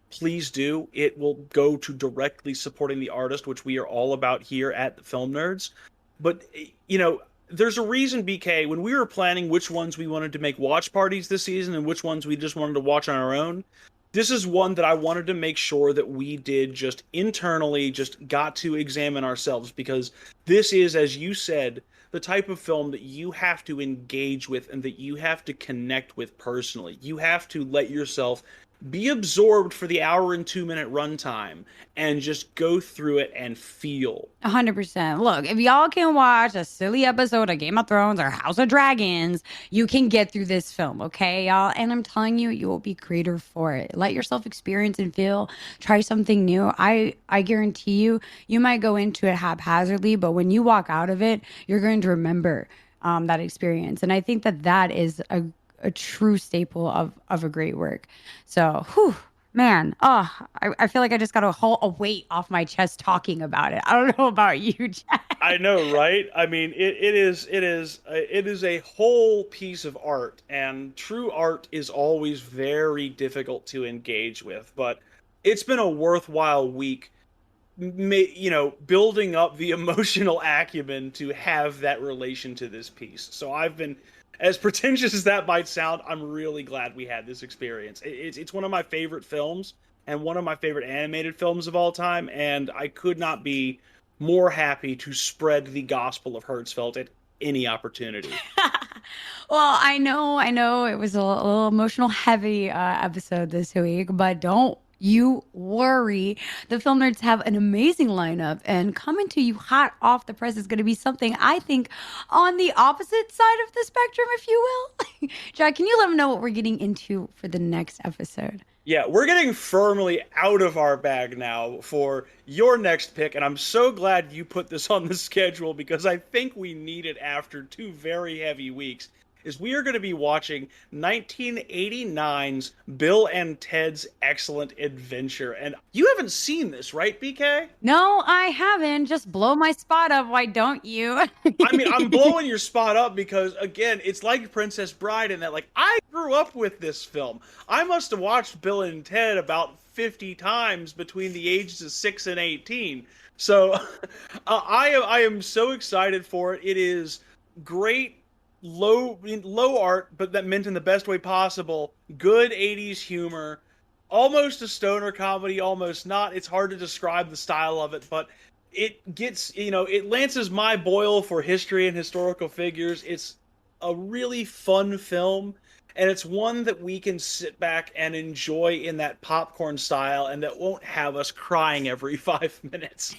please do. It will go to directly supporting the artist, which we are all about here at the Film Nerds. But, you know, there's a reason, BK, when we were planning which ones we wanted to make watch parties this season and which ones we just wanted to watch on our own, this is one that I wanted to make sure that we did just internally, just got to examine ourselves, because this is, as you said, the type of film that you have to engage with and that you have to connect with personally. You have to let yourself be absorbed for the hour and 2-minute runtime and just go through it and feel. 100%. Look, if y'all can watch a silly episode of Game of Thrones or House of Dragons, you can get through this film, okay, y'all? And I'm telling you, you will be greater for it. Let yourself experience and feel. Try something new. I guarantee you, you might go into it haphazardly, but when you walk out of it, you're going to remember that experience. And I think that is a true staple of a great work. So, whew. Man, I feel like I just got a weight off my chest talking about it. I don't know about you, Jack. I know, right? I mean, it is a whole piece of art, and true art is always very difficult to engage with. But it's been a worthwhile week, building up the emotional acumen to have that relation to this piece. So I've been, as pretentious as that might sound, I'm really glad we had this experience. It's one of my favorite films and one of my favorite animated films of all time, and I could not be more happy to spread the gospel of Hertzfeldt at any opportunity. Well, I know it was a little emotional heavy episode this week, but don't you worry. The Film Nerds have an amazing lineup, and coming to you hot off the press is going to be something I think on the opposite side of the spectrum, if you will. Jack, can you let them know what we're getting into for the next episode? Yeah, we're getting firmly out of our bag now for your next pick, and I'm so glad you put this on the schedule because I think we need it after 2 very heavy weeks. Is we are going to be watching 1989's Bill and Ted's Excellent Adventure. And you haven't seen this, right, BK? No, I haven't. Just blow my spot up. Why don't you? I mean, I'm blowing your spot up because, again, it's like Princess Bride in that, like, I grew up with this film. I must have watched Bill and Ted about 50 times between the ages of 6 and 18. So I am so excited for it. It is great. Low art, but that meant in the best way possible. Good 80s humor, almost a stoner comedy, almost not. It's hard to describe the style of it, but it gets, it lances my boil for history and historical figures. It's a really fun film, and it's one that we can sit back and enjoy in that popcorn style, and that won't have us crying every 5 minutes.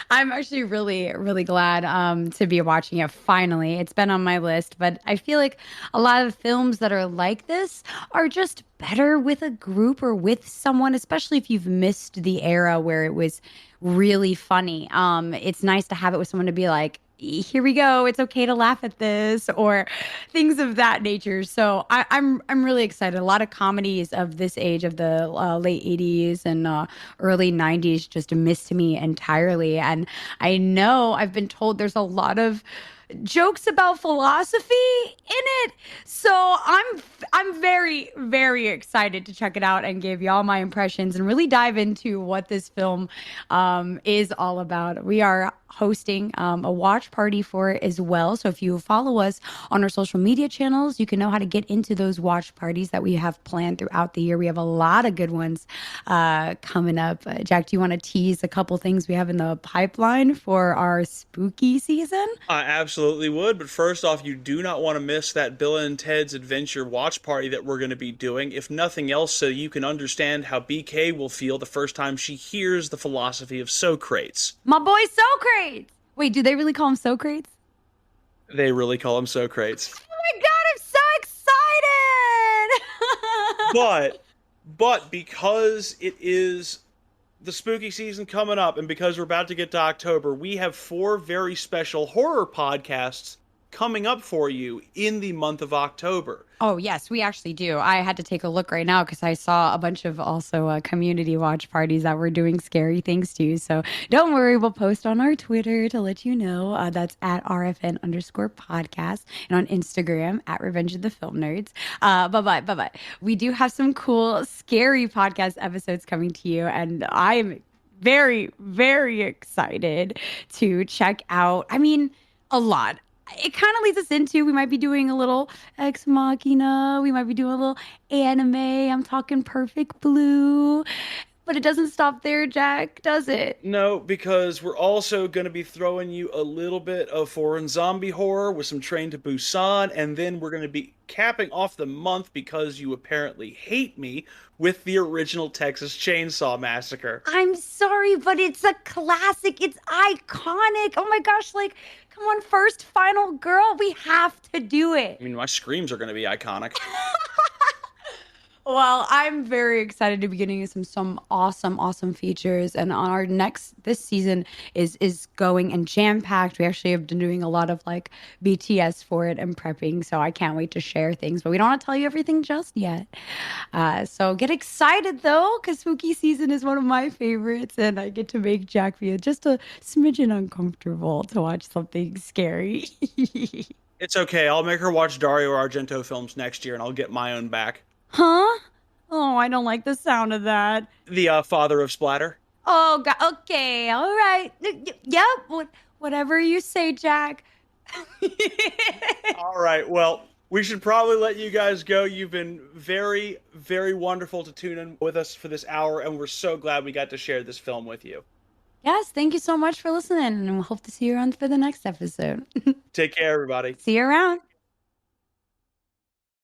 I'm actually really, really glad to be watching it finally. It's been on my list, but I feel like a lot of films that are like this are just better with a group or with someone, especially if you've missed the era where it was really funny. It's nice to have it with someone to be like, here we go. It's okay to laugh at this, or things of that nature. So I'm really excited. A lot of comedies of this age, of the late 80s and early 90s, just missed me entirely. And I know I've been told there's a lot of jokes about philosophy in it. So I'm very, very excited to check it out and give y'all my impressions and really dive into what this film is all about. We are hosting a watch party for it as well. So if you follow us on our social media channels, you can know how to get into those watch parties that we have planned throughout the year. We have a lot of good ones coming up. Jack, do you want to tease a couple things we have in the pipeline for our spooky season? I absolutely would, but first off, you do not want to miss that Bill and Ted's Adventure watch party that we're going to be doing, if nothing else so you can understand how BK will feel the first time she hears the philosophy of Socrates. My boy Socrates! Wait, do they really call him Socrates? They really call him Socrates. Oh my god, I'm so excited! But because it is the spooky season coming up, and because we're about to get to October, we have 4 very special horror podcasts coming up for you in the month of October. Oh, yes, we actually do. I had to take a look right now because I saw a bunch of also community watch parties that were doing scary things too. So don't worry, we'll post on our Twitter to let you know. That's at RFN_podcast, and on Instagram at Revenge of the Film Nerds. But we do have some cool, scary podcast episodes coming to you, and I'm very, very excited to check out. I mean, a lot. It kind of leads us into, we might be doing a little Ex Machina. We might be doing a little anime. I'm talking Perfect Blue. But it doesn't stop there, Jack, does it? No, because we're also going to be throwing you a little bit of foreign zombie horror with some Train to Busan, and then we're going to be capping off the month, because you apparently hate me, with the original Texas Chainsaw Massacre. I'm sorry, but it's a classic. It's iconic. Oh my gosh, like, come on, first final girl. We have to do it. I mean, my screams are going to be iconic. Well, I'm very excited to be getting some awesome features. And on our this season is going and jam-packed. We actually have been doing a lot of like BTS for it and prepping. So I can't wait to share things, but we don't want to tell you everything just yet. So get excited though, because spooky season is one of my favorites, and I get to make Jack feel just a smidgen uncomfortable to watch something scary. It's okay. I'll make her watch Dario Argento films next year, and I'll get my own back. Huh? Oh, I don't like the sound of that. The father of splatter. Oh, God. Okay. All right. Yep. Whatever you say, Jack. All right. Well, we should probably let you guys go. You've been very, very wonderful to tune in with us for this hour, and we're so glad we got to share this film with you. Yes. Thank you so much for listening, and we hope to see you around for the next episode. Take care, everybody. See you around.